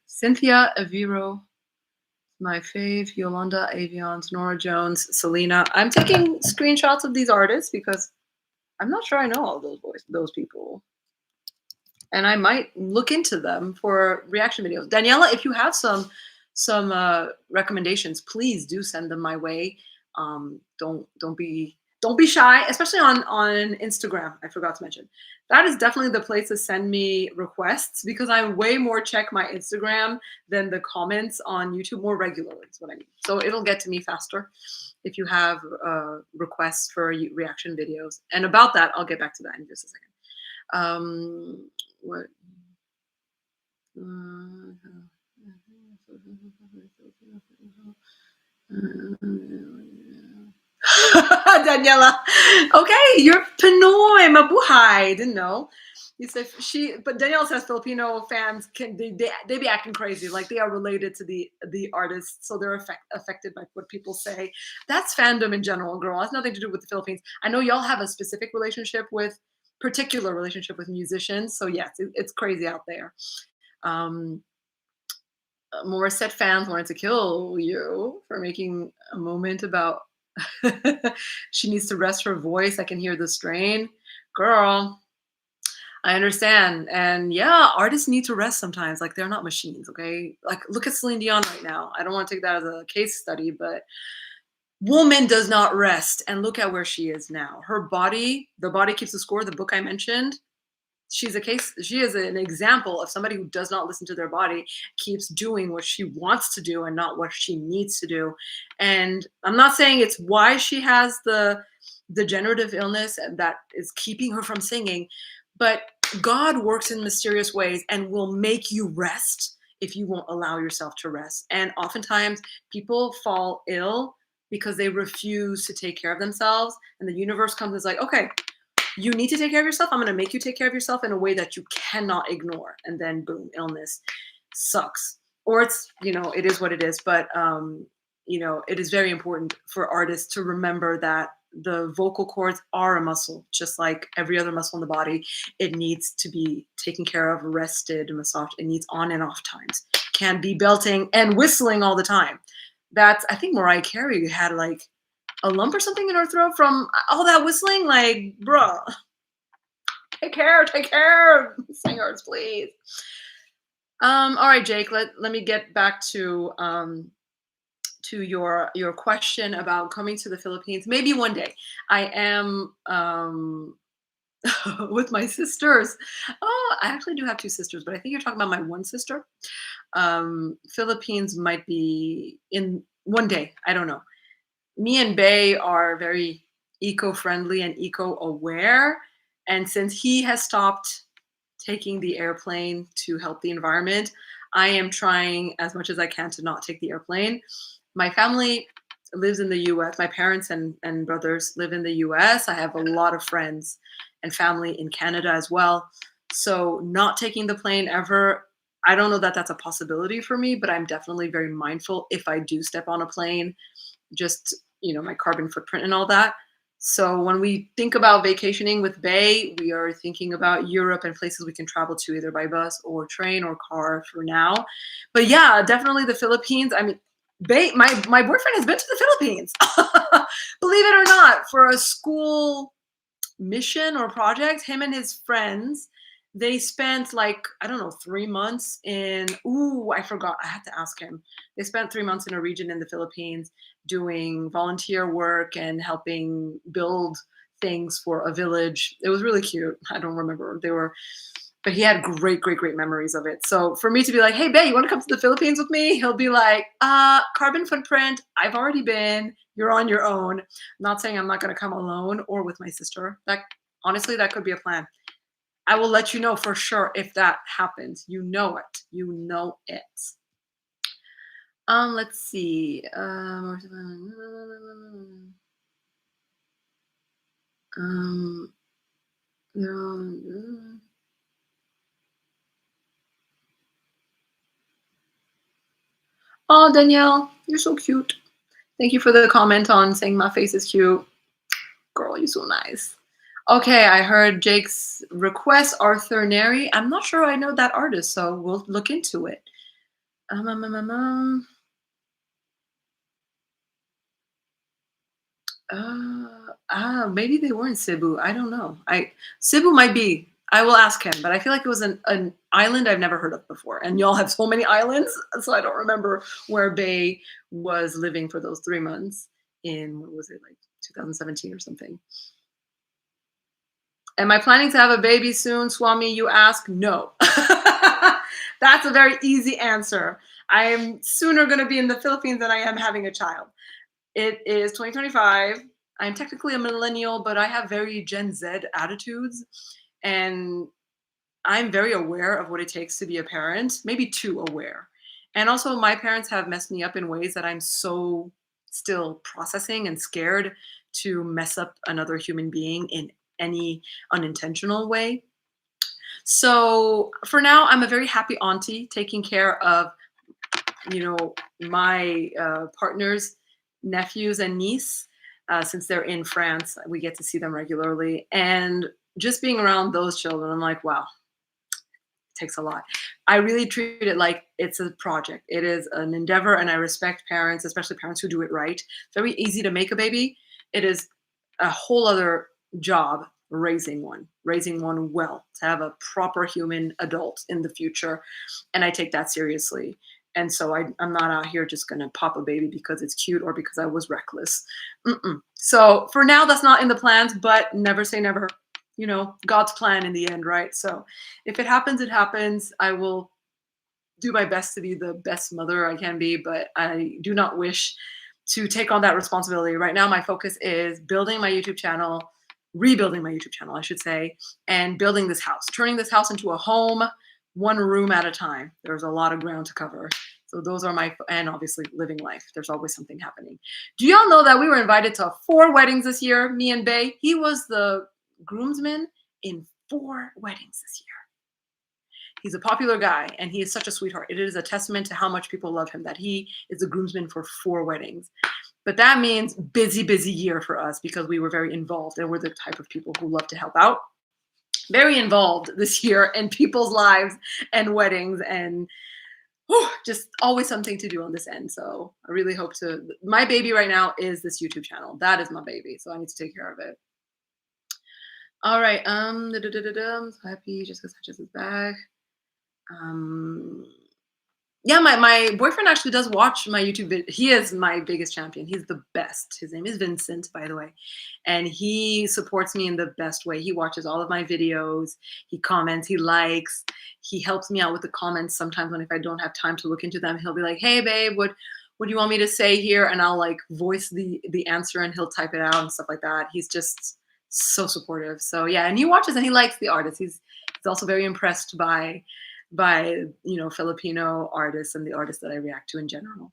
Speaker 1: Cynthia Aviro, my fave, Yolanda Avions, Nora Jones, Selena. I'm taking screenshots of these artists because I'm not sure I know all those people. And I might look into them for reaction videos. Daniela, if you have some recommendations, please do send them my way. Don't be shy, especially on Instagram. I forgot to mention that is definitely the place to send me requests because I way more check my Instagram than the comments on YouTube more regularly. Is what I mean. So it'll get to me faster if you have requests for reaction videos. And about that, I'll get back to that in just a second. What? Daniela. Okay, you're Pinoy, mabuhay. Didn't know. You said but Daniela says Filipino fans they be acting crazy, like they are related to the artists, so they're affected by what people say. That's fandom in general, girl. It has nothing to do with the Philippines. I know y'all have a specific particular relationship with musicians, so yes, it's crazy out there. Morissette fans wanted to kill you for making a moment about she needs to rest her voice. I can hear the strain. Girl, I understand. And yeah, artists need to rest sometimes. Like they're not machines, okay? Like look at Celine Dion right now. I don't want to take that as a case study, but Woman does not rest, and look at where she is now. Her body, the body keeps the score, the book I mentioned, she is an example of somebody who does not listen to their body, keeps doing what she wants to do and not what she needs to do. And I'm not saying it's why she has the degenerative illness and that is keeping her from singing, but God works in mysterious ways and will make you rest if you won't allow yourself to rest. And oftentimes people fall ill because they refuse to take care of themselves, and the universe comes and is like, okay, you need to take care of yourself. I'm going to make you take care of yourself in a way that you cannot ignore. And then boom, illness sucks. Or it's, it is what it is. But, it is very important for artists to remember that the vocal cords are a muscle, just like every other muscle in the body. It needs to be taken care of, rested, massaged. It needs on and off times. Can't be belting and whistling all the time. I think Mariah Carey had like a lump or something in her throat from all that whistling. Like, bruh, take care, singers, please. All right, Jake. Let me get back to your question about coming to the Philippines. Maybe one day. I am with my sisters. Oh, I actually do have two sisters, but I think you're talking about my one sister. Philippines might be in one day. I don't know. Me and Bay are very eco-friendly and eco-aware. And since he has stopped taking the airplane to help the environment, I am trying as much as I can to not take the airplane. My family lives in the US. My parents and brothers live in the US. I have a lot of friends and family in Canada as well. So not taking the plane ever, I don't know that that's a possibility for me, but I'm definitely very mindful if I do step on a plane, just my carbon footprint and all that. So when we think about vacationing with Bay, we are thinking about Europe and places we can travel to either by bus or train or car for now. But yeah, definitely the Philippines. I mean, Bay, my boyfriend has been to the Philippines, believe it or not, for a school mission or project. Him and his friends, they spent like, I don't know, 3 months in, I forgot, I had to ask him. They spent 3 months in a region in the Philippines doing volunteer work and helping build things for a village. It was really cute. I don't remember. But he had great, great, great memories of it. So for me to be like, hey, Bae, you want to come to the Philippines with me? He'll be like, carbon footprint, I've already been. You're on your own. I'm not saying I'm not going to come alone or with my sister. Honestly, that could be a plan. I will let you know for sure if that happens. You know it. You know it. Let's see. Oh, Danielle, you're so cute. Thank you for the comment on saying my face is cute. Girl, you're so nice. Okay, I heard Jake's request, Arthur Neri. I'm not sure I know that artist, so we'll look into it. Maybe they were in Cebu. I don't know. Cebu might be. I will ask him, but I feel like it was an island I've never heard of before. And y'all have so many islands, so I don't remember where Bay was living for those 3 months in, what was it, like 2017 or something. Am I planning to have a baby soon, Swami? You ask. No. That's a very easy answer. I am sooner going to be in the Philippines than I am having a child. It is 2025. I'm technically a millennial, but I have very Gen Z attitudes. And I'm very aware of what it takes to be a parent, maybe too aware. And also, my parents have messed me up in ways that I'm so still processing and scared to mess up another human being in any unintentional way. So for now, I'm a very happy auntie taking care of, my partner's nephews and niece. Since they're in France, we get to see them regularly. And just being around those children, I'm like, wow, it takes a lot. I really treat it like it's a project. It is an endeavor, and I respect parents, especially parents who do it right. It's very easy to make a baby. It is a whole other job raising one well, to have a proper human adult in the future. And I take that seriously. And so I'm not out here just gonna pop a baby because it's cute or because I was reckless. Mm-mm. So for now, that's not in the plans, but never say never. You know, God's plan in the end, right? So if it happens, it happens. I will do my best to be the best mother I can be, but I do not wish to take on that responsibility. Right now, my focus is building my YouTube channel, rebuilding my YouTube channel, I should say, and building this house, turning this house into a home, one room at a time. There's a lot of ground to cover. So those are and obviously living life. There's always something happening. Do y'all know that we were invited to 4 weddings this year, me and Bay? He was the groomsman in 4 weddings this year. He's a popular guy, and he is such a sweetheart. It is a testament to how much people love him that he is a groomsman for 4 weddings. But that means busy, busy year for us because we were very involved, and we're the type of people who love to help out. Very involved this year in people's lives and weddings, and just always something to do on this end. So I really hope to. My baby right now is this YouTube channel. That is my baby, so I need to take care of it. All right. I'm so happy Jessica Sanchez is back. Yeah, my boyfriend actually does watch my YouTube video. He is my biggest champion. He's the best. His name is Vincent, by the way. And he supports me in the best way. He watches all of my videos. He comments, he likes, he helps me out with the comments sometimes when if I don't have time to look into them, he'll be like, "Hey babe, what do you want me to say here?" And I'll like voice the answer and he'll type it out and stuff like that. He's just so supportive. So yeah, and he watches and he likes the artist. He's also very impressed by Filipino artists and the artists that I react to in general.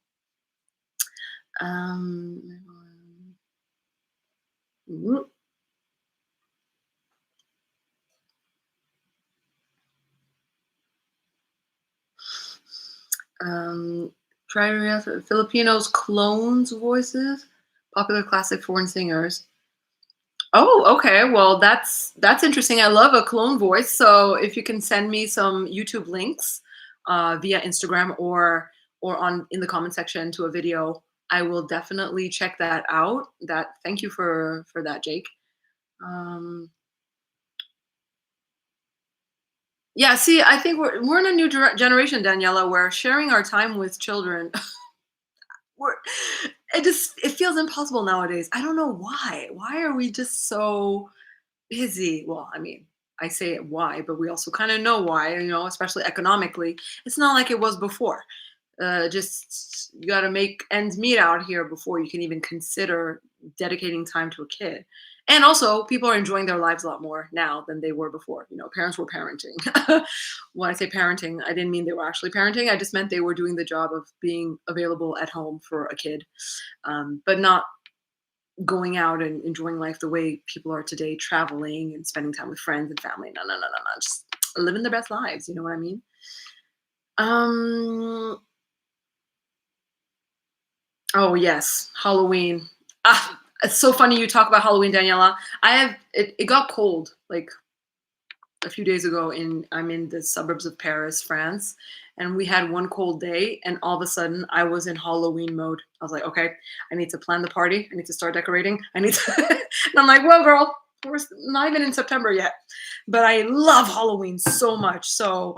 Speaker 1: Filipinos clones voices, popular classic foreign singers. Oh, okay. Well, that's interesting. I love a clone voice. So if you can send me some YouTube links via Instagram or in the comment section to a video, I will definitely check that out. Thank you for that, Jake. Yeah, see, I think we're in a new generation, Daniela, where sharing our time with children it feels impossible nowadays. I don't know why. Why are we just so busy? Well, I mean, I say it why, but we also kind of know why, especially economically. It's not like it was before. Just you got to make ends meet out here before you can even consider dedicating time to a kid. And also, people are enjoying their lives a lot more now than they were before. Parents were parenting. When I say parenting, I didn't mean they were actually parenting. I just meant they were doing the job of being available at home for a kid, but not going out and enjoying life the way people are today, traveling and spending time with friends and family. No. Just living their best lives. You know what I mean? Oh yes, Halloween. It's so funny you talk about Halloween, Daniela. It got cold like a few days ago I'm in the suburbs of Paris, France, and we had one cold day and all of a sudden I was in Halloween mode. I was like, okay, I need to plan the party. I need to start decorating. And I'm like, well, girl, we're not even in September yet, but I love Halloween so much. So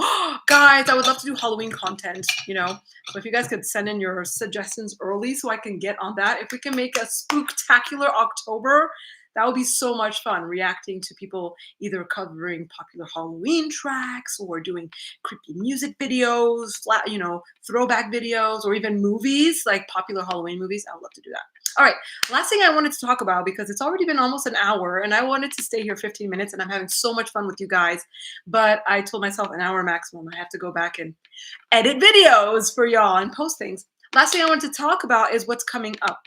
Speaker 1: guys, I would love to do Halloween content, so if you guys could send in your suggestions early so I can get on that. If we can make a spooktacular October, that would be so much fun, reacting to people either covering popular Halloween tracks or doing creepy music videos, throwback videos, or even movies, like popular Halloween movies. I would love to do that. All right, last thing I wanted to talk about, because it's already been almost an hour and I wanted to stay here 15 minutes and I'm having so much fun with you guys, but I told myself an hour maximum. I have to go back and edit videos for y'all and post things. Last thing I want to talk about is what's coming up.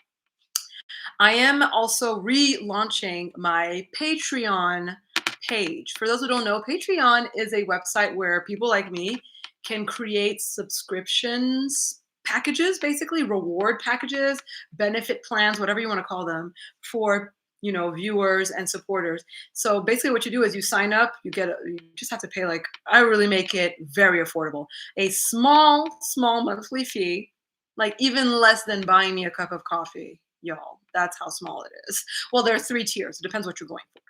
Speaker 1: I am also relaunching my Patreon page. For those who don't know, Patreon is a website where people like me can create subscriptions packages, basically reward packages, benefit plans, whatever you want to call them, for viewers and supporters. So basically what you do is you sign up, you just have to pay, like, I really make it very affordable. A small monthly fee, like even less than buying me a cup of coffee. y'all. That's how small it is. Well, there are 3 tiers. It depends what you're going for.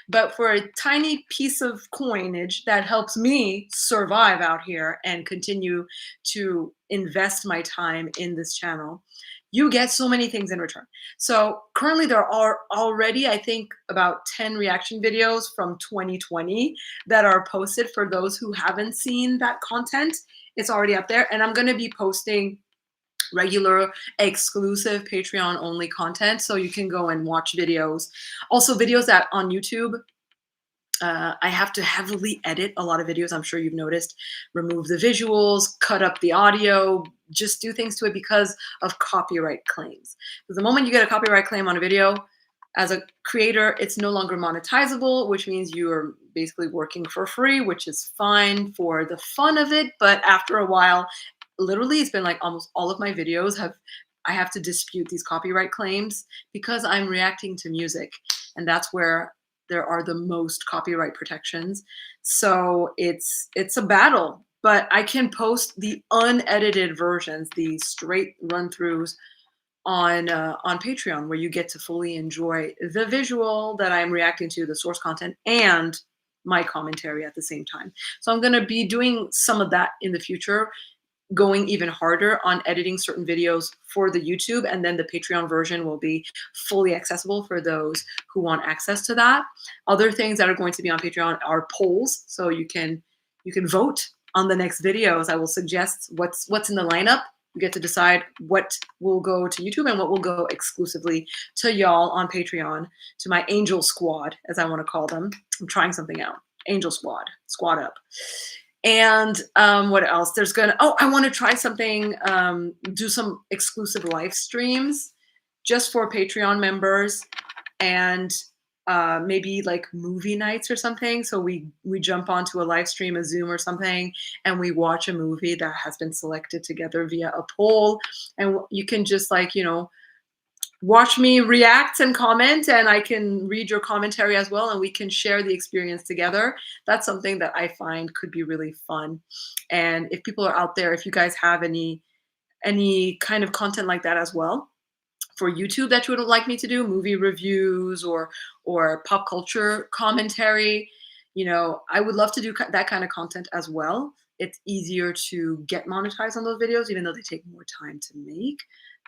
Speaker 1: But for a tiny piece of coinage that helps me survive out here and continue to invest my time in this channel, you get so many things in return. So currently there are already, I think, about 10 reaction videos from 2020 that are posted for those who haven't seen that content. It's already up there. And I'm going to be posting regular exclusive Patreon only content, so you can go and watch videos. Also videos that on YouTube, I have to heavily edit a lot of videos. I'm sure you've noticed, remove the visuals, cut up the audio, just do things to it because of copyright claims. Because the moment you get a copyright claim on a video, as a creator, it's no longer monetizable, which means you are basically working for free, which is fine for the fun of it. But after a while, literally, it's been like almost all of my videos I have to dispute these copyright claims because I'm reacting to music, and that's where there are the most copyright protections. So it's a battle, but I can post the unedited versions, the straight run throughs on Patreon, where you get to fully enjoy the visual that I'm reacting to, the source content, and my commentary at the same time. So I'm going to be doing some of that in the future, going even harder on editing certain videos for the YouTube, and then the Patreon version will be fully accessible for those who want access to that. Other things that are going to be on Patreon are polls, so you can vote on the next videos. I will suggest what's in the lineup. You get to decide what will go to YouTube and what will go exclusively to y'all on Patreon, to my angel squad, as I want to call them. I'm trying something out. Angel squad, squad up. And what else? I want to try something, do some exclusive live streams just for Patreon members, and maybe like movie nights or something. So we jump onto a live stream, a Zoom or something, and we watch a movie that has been selected together via a poll. And you can just like, watch me react and comment, and I can read your commentary as well, and we can share the experience together. That's something that I find could be really fun. And if people are out there, if you guys have any kind of content like that as well for YouTube that you would like me to do, movie reviews or pop culture commentary, I would love to do that kind of content as well. It's easier to get monetized on those videos, even though they take more time to make.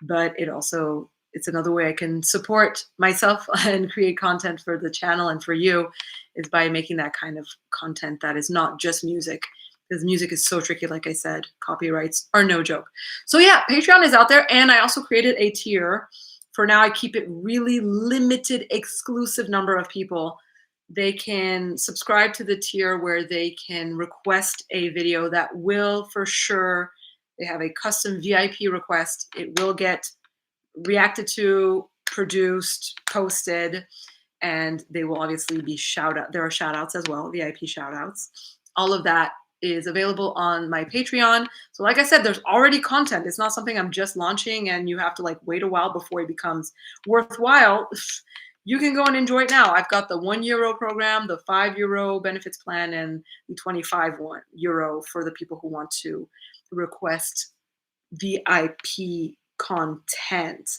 Speaker 1: But it's another way I can support myself and create content for the channel and for you, is by making that kind of content that is not just music, because music is so tricky. Like I said, copyrights are no joke. So yeah, Patreon is out there, and I also created a tier. For now, I keep it really limited, exclusive number of people. They can subscribe to the tier where they can request a video that will, for sure, they have a custom VIP request. It will get reacted to, produced, posted, and they will obviously be shout out. There are shout outs as well, VIP shout outs. All of that is available on my Patreon. So like I said, there's already content. It's not something I'm just launching and you have to like wait a while before it becomes worthwhile. You can go and enjoy it now. I've got the €1 program, the €5 benefits plan, and the €25 for the people who want to request VIP content.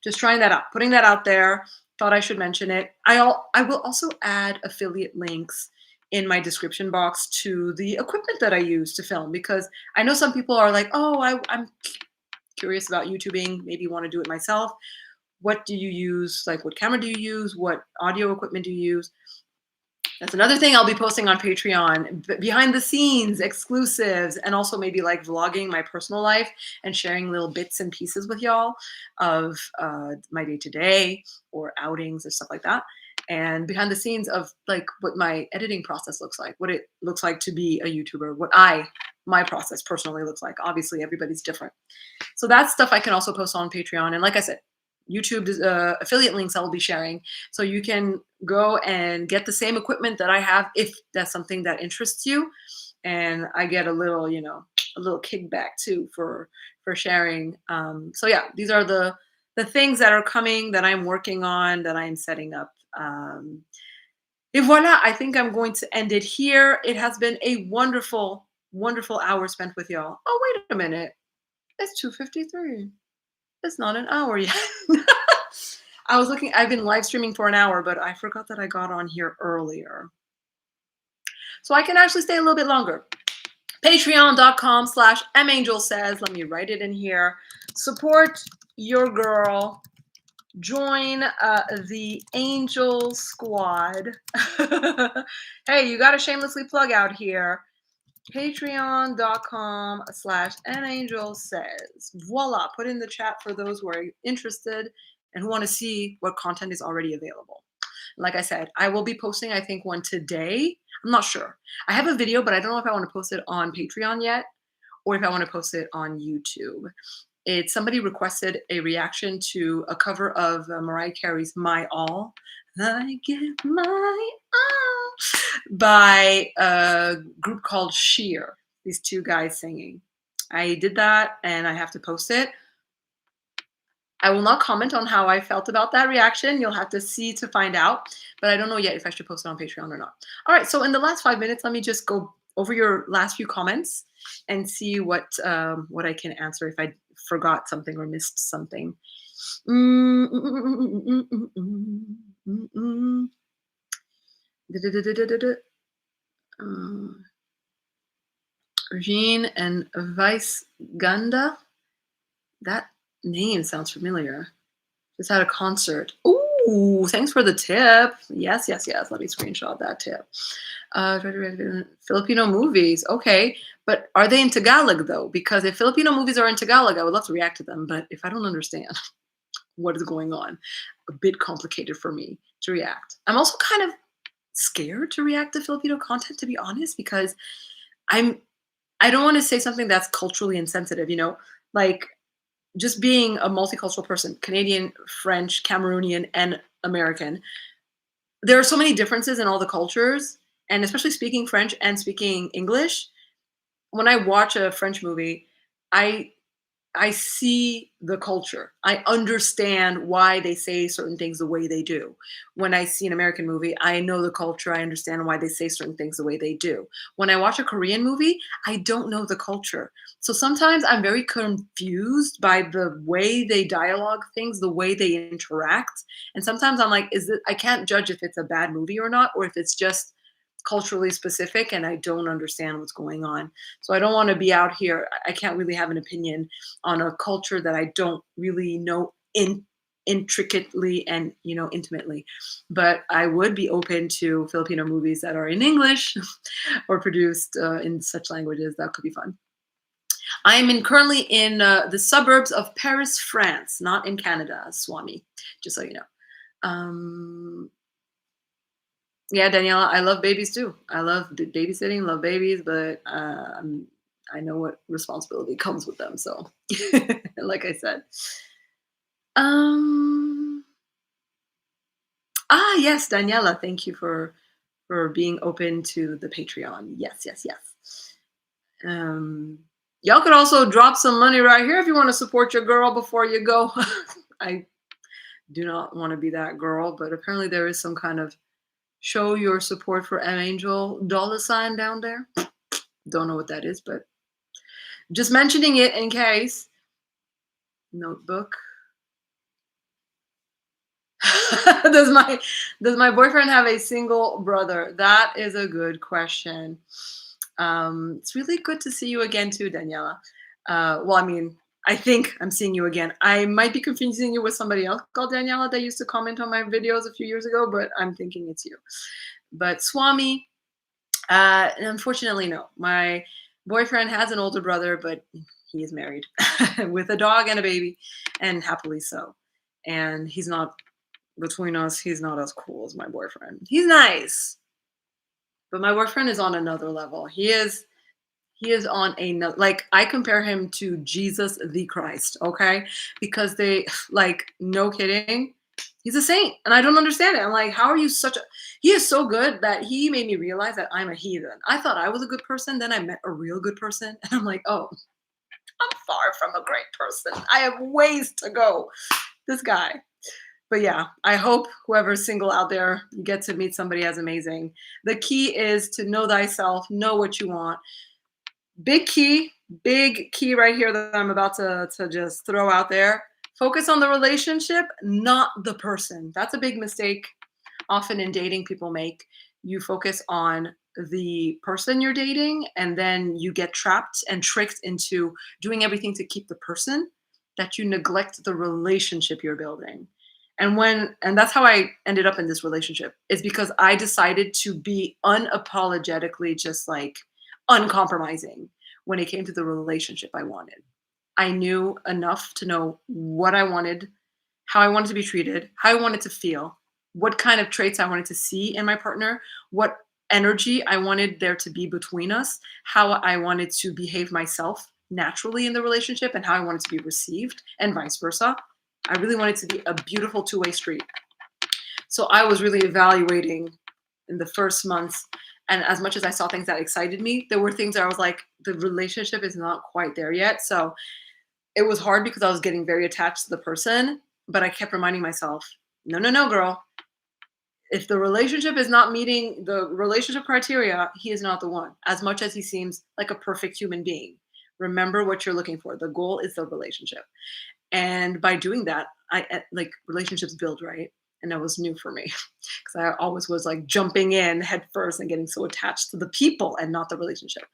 Speaker 1: Just trying that out, putting that out there. Thought I should mention it. I will also add affiliate links in my description box to the equipment that I use to film, because I know some people are like, oh, I'm curious about YouTubing, maybe want to do it myself. What do you use? Like, what camera do you use? What audio equipment do you use? That's another thing I'll be posting on Patreon, behind the scenes, exclusives, and also maybe like vlogging my personal life and sharing little bits and pieces with y'all of my day-to-day or outings or stuff like that. And behind the scenes of like what my editing process looks like, what it looks like to be a YouTuber, my process personally looks like. Obviously, everybody's different. So that's stuff I can also post on Patreon. And like I said, YouTube affiliate links I will be sharing, so you can go and get the same equipment that I have if that's something that interests you, and I get a little kickback too for sharing. So yeah, these are the things that are coming, that I'm working on, that I'm setting up. Et voila, I think I'm going to end it here. It has been a wonderful hour spent with y'all. Oh, wait a minute, it's 2:53. It's not an hour yet. I was looking, I've been live streaming for an hour, but I forgot that I got on here earlier. So I can actually stay a little bit longer. Patreon.com/mangelsays. Let me write it in here. Support your girl. Join the Angel Squad. Hey, you got to shamelessly plug out here. Patreon.com/mangelsays. Voila. Put in the chat for those who are interested and who want to see what content is already available. Like I said, I will be posting, I think, one today. I'm not sure. I have a video, but I don't know if I want to post it on Patreon yet or if I want to post it on YouTube. It's somebody requested a reaction to a cover of Mariah Carey's My All. I give my all by a group called Sheer. These two guys singing. I did that and I have to post it. I will not comment on how I felt about that reaction. You'll have to see to find out. But I don't know yet if I should post it on Patreon or not. All right, so in the last 5 minutes, let me just go over your last few comments and see what I can answer if I forgot something or missed something. Regine and Vice Gunda. That name sounds familiar. Just had a concert. Ooh, thanks for the tip. Yes, yes, yes. Let me screenshot that tip. Filipino movies. Okay. But are they in Tagalog, though? Because if Filipino movies are in Tagalog, I would love to react to them. But if I don't understand what is going on, a bit complicated for me to react. I'm also kind of scared to react to Filipino content, to be honest, because I don't want to say something that's culturally insensitive, you know? Like, just being a multicultural person, Canadian, French, Cameroonian, and American, there are so many differences in all the cultures, and especially speaking French and speaking English. When I watch a French movie, I see the culture. I understand why they say certain things the way they do. When I see an American movie, I know the culture. I understand why they say certain things the way they do. When I watch a Korean movie, I don't know the culture. So sometimes I'm very confused by the way they dialogue things, the way they interact. And sometimes I'm like, I can't judge if it's a bad movie or not, or if it's just culturally specific and I don't understand what's going on. So I don't want to be out here. I can't really have an opinion on a culture that I don't really know intricately and, you know, intimately. But I would be open to Filipino movies that are in English or produced in such languages. That could be fun. I am currently in the suburbs of Paris, France, not in Canada, Swami, just so you know. Yeah, Daniela, I love babies too. I love babysitting, love babies, but I know what responsibility comes with them. So, like I said, yes, Daniela, thank you for being open to the Patreon. Yes, yes, yes. Y'all could also drop some money right here if you want to support your girl before you go. I do not want to be that girl, but apparently there is some kind of show your support for M Angel $ down there. Don't know what that is, but just mentioning it in case. Notebook. Does my boyfriend have a single brother? That is a good question. It's really good to see you again too, Daniela. Well, I mean, I think I'm seeing you again. I might be confusing you with somebody else called Daniela that used to comment on my videos a few years ago, but I'm thinking it's you. But Swami, unfortunately, no. My boyfriend has an older brother, but he is married with a dog and a baby, and happily so. And he's not, between us, he's not as cool as my boyfriend. He's nice, but my boyfriend is on another level. He is on another, like, I compare him to Jesus the Christ, okay? Because they, like, no kidding, he's a saint, and I don't understand it. I'm like, how are you he is so good that he made me realize that I'm a heathen. I thought I was a good person, then I met a real good person, and I'm like, oh, I'm far from a great person. I have ways to go. This guy. But yeah, I hope whoever's single out there, you get to meet somebody as amazing. The key is to know thyself, know what you want. Big key right here that I'm about to just throw out there. Focus on the relationship, not the person. That's a big mistake often in dating people make. You focus on the person you're dating, and then you get trapped and tricked into doing everything to keep the person, that you neglect the relationship you're building. And that's how I ended up in this relationship. Is because I decided to be unapologetically just like uncompromising when it came to the relationship I wanted. I knew enough to know what I wanted, how I wanted to be treated, how I wanted to feel, what kind of traits I wanted to see in my partner, what energy I wanted there to be between us, how I wanted to behave myself naturally in the relationship, and how I wanted to be received, and vice versa. I really wanted to be a beautiful two-way street. So I was really evaluating in the first months. And as much as I saw things that excited me, there were things that I was like, the relationship is not quite there yet. So it was hard because I was getting very attached to the person, but I kept reminding myself, no, no, no, girl. If the relationship is not meeting the relationship criteria, he is not the one, as much as he seems like a perfect human being. Remember what you're looking for. The goal is the relationship. And by doing that, like relationships build, right? And that was new for me because I always was like jumping in head first and getting so attached to the people and not the relationship.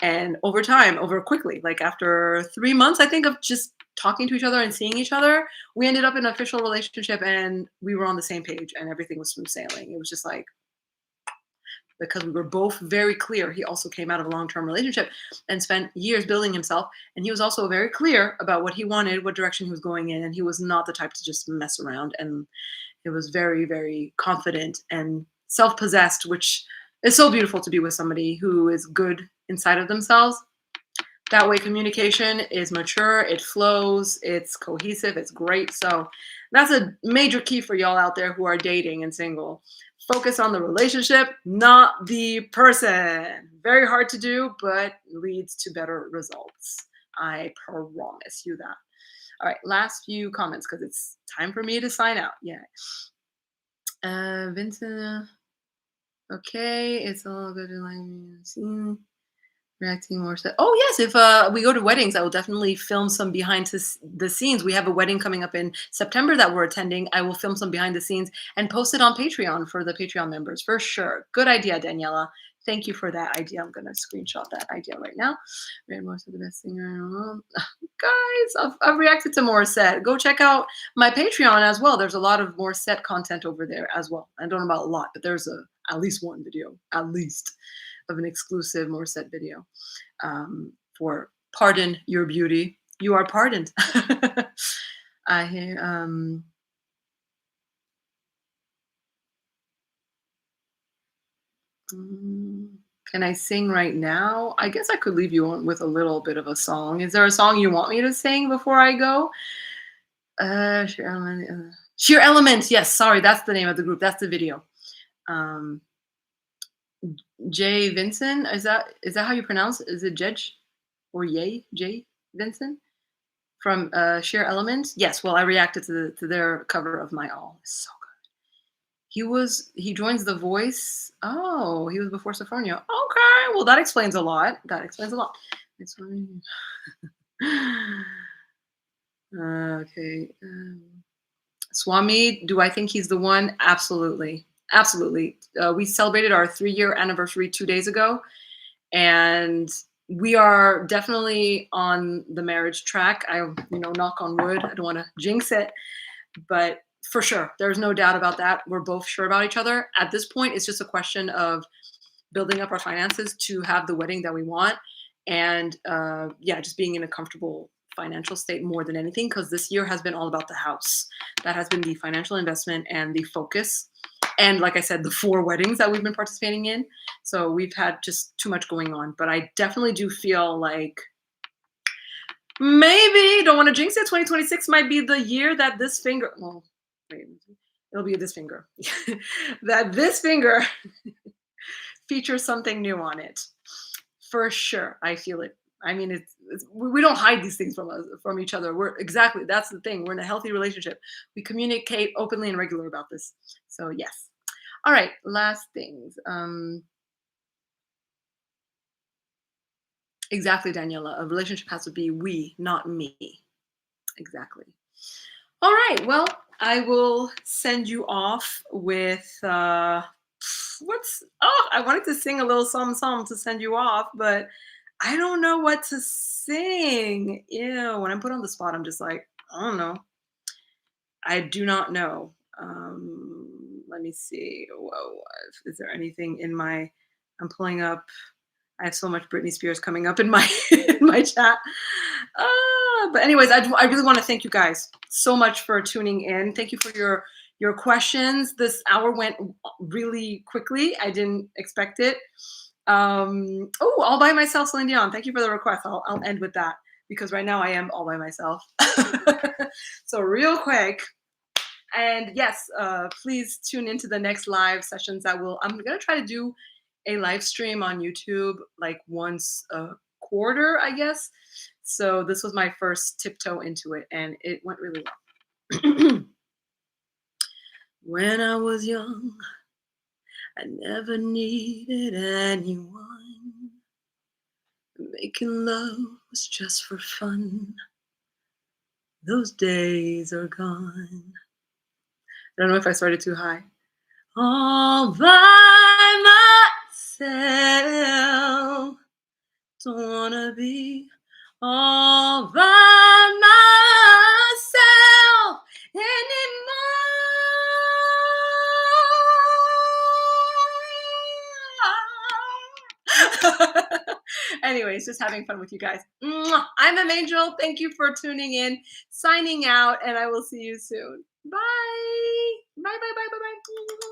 Speaker 1: And over time, over quickly, like after 3 months, I think, of just talking to each other and seeing each other, we ended up in an official relationship and we were on the same page and everything was smooth sailing. It was just like, because we were both very clear. He also came out of a long-term relationship and spent years building himself. And he was also very clear about what he wanted, what direction he was going in. And he was not the type to just mess around. And it was very, very confident and self-possessed, which is so beautiful to be with somebody who is good inside of themselves. That way communication is mature, it flows, it's cohesive, it's great. So that's a major key for y'all out there who are dating and single. Focus on the relationship, not the person. Very hard to do, but leads to better results. I promise you that. All right, last few comments because it's time for me to sign out. Yeah. Vincent, okay, it's all good in like reacting more so. Oh yes, if we go to weddings, I will definitely film some behind the scenes. We have a wedding coming up in September that we're attending. I will film some behind the scenes and post it on Patreon for the Patreon members for sure. Good idea, Daniela. Thank you for that idea. I'm gonna screenshot that idea right now. Rand Morris is the best singer in the world. Guys, I've reacted to Morissette. Go check out my Patreon as well. There's a lot of Morissette content over there as well. I don't know about a lot, but there's at least one video, at least, of an exclusive Morissette video for Pardon Your Beauty. You are pardoned. I hear, can I sing right now? I guess I could leave you on with a little bit of a song. Is there a song you want me to sing before I go? Sheer Element. Sheer Element. Yes, sorry, that's the name of the group. That's the video. Um, Jay Vincent. Is that how you pronounce it? Is it Jedge or Yay? Jay Vincent from Sheer Element. Yes. Well, I reacted to their cover of My All. It's so good. He joins The Voice. Oh, he was before Sophronia. Okay. Well, that explains a lot. That explains a lot. It's funny. Okay. Swami, do I think he's the one? Absolutely. Absolutely. We celebrated our 3-year anniversary 2 days ago, and we are definitely on the marriage track. Knock on wood. I don't want to jinx it, but for sure, there's no doubt about that. We're both sure about each other. At this point, it's just a question of building up our finances to have the wedding that we want, and just being in a comfortable financial state more than anything, because this year has been all about the house. That has been the financial investment and the focus, and like I said, the 4 weddings that we've been participating in. So we've had just too much going on, but I definitely do feel like maybe, don't want to jinx it, 2026 might be the year that this finger, well, wait, it'll be this finger, that this finger features something new on it. For sure, I feel it. I mean, we don't hide these things from each other. That's the thing. We're in a healthy relationship. We communicate openly and regular about this. So yes. All right, last things. Exactly, Daniela. A relationship has to be we, not me. Exactly. All right. Well, I will send you off with what's oh, I wanted to sing a little song to send you off, but I don't know what to sing. Ew, when I'm put on the spot, I'm just like, I don't know. I do not know. Let me see. Whoa, is there anything in my? I'm pulling up. I have so much Britney Spears coming up in my in my chat. But anyways, I really want to thank you guys so much for tuning in. Thank you for your questions. This hour went really quickly. I didn't expect it. Oh, all by myself, Celine Dion. Thank you for the request. I'll end with that because right now I am all by myself. So real quick, and yes, please tune into the next live sessions. I'm gonna try to do a live stream on YouTube like once a quarter, I guess. So this was my first tiptoe into it, and it went really well. When I was young, I never needed anyone. Making love was just for fun. Those days are gone. I don't know if I started too high. All by myself. Don't wanna be all by myself anymore. Anyways, just having fun with you guys. Mwah. I'm a Angel. Thank you for tuning in, signing out, and I will see you soon. Bye. Bye, bye, bye, bye, bye.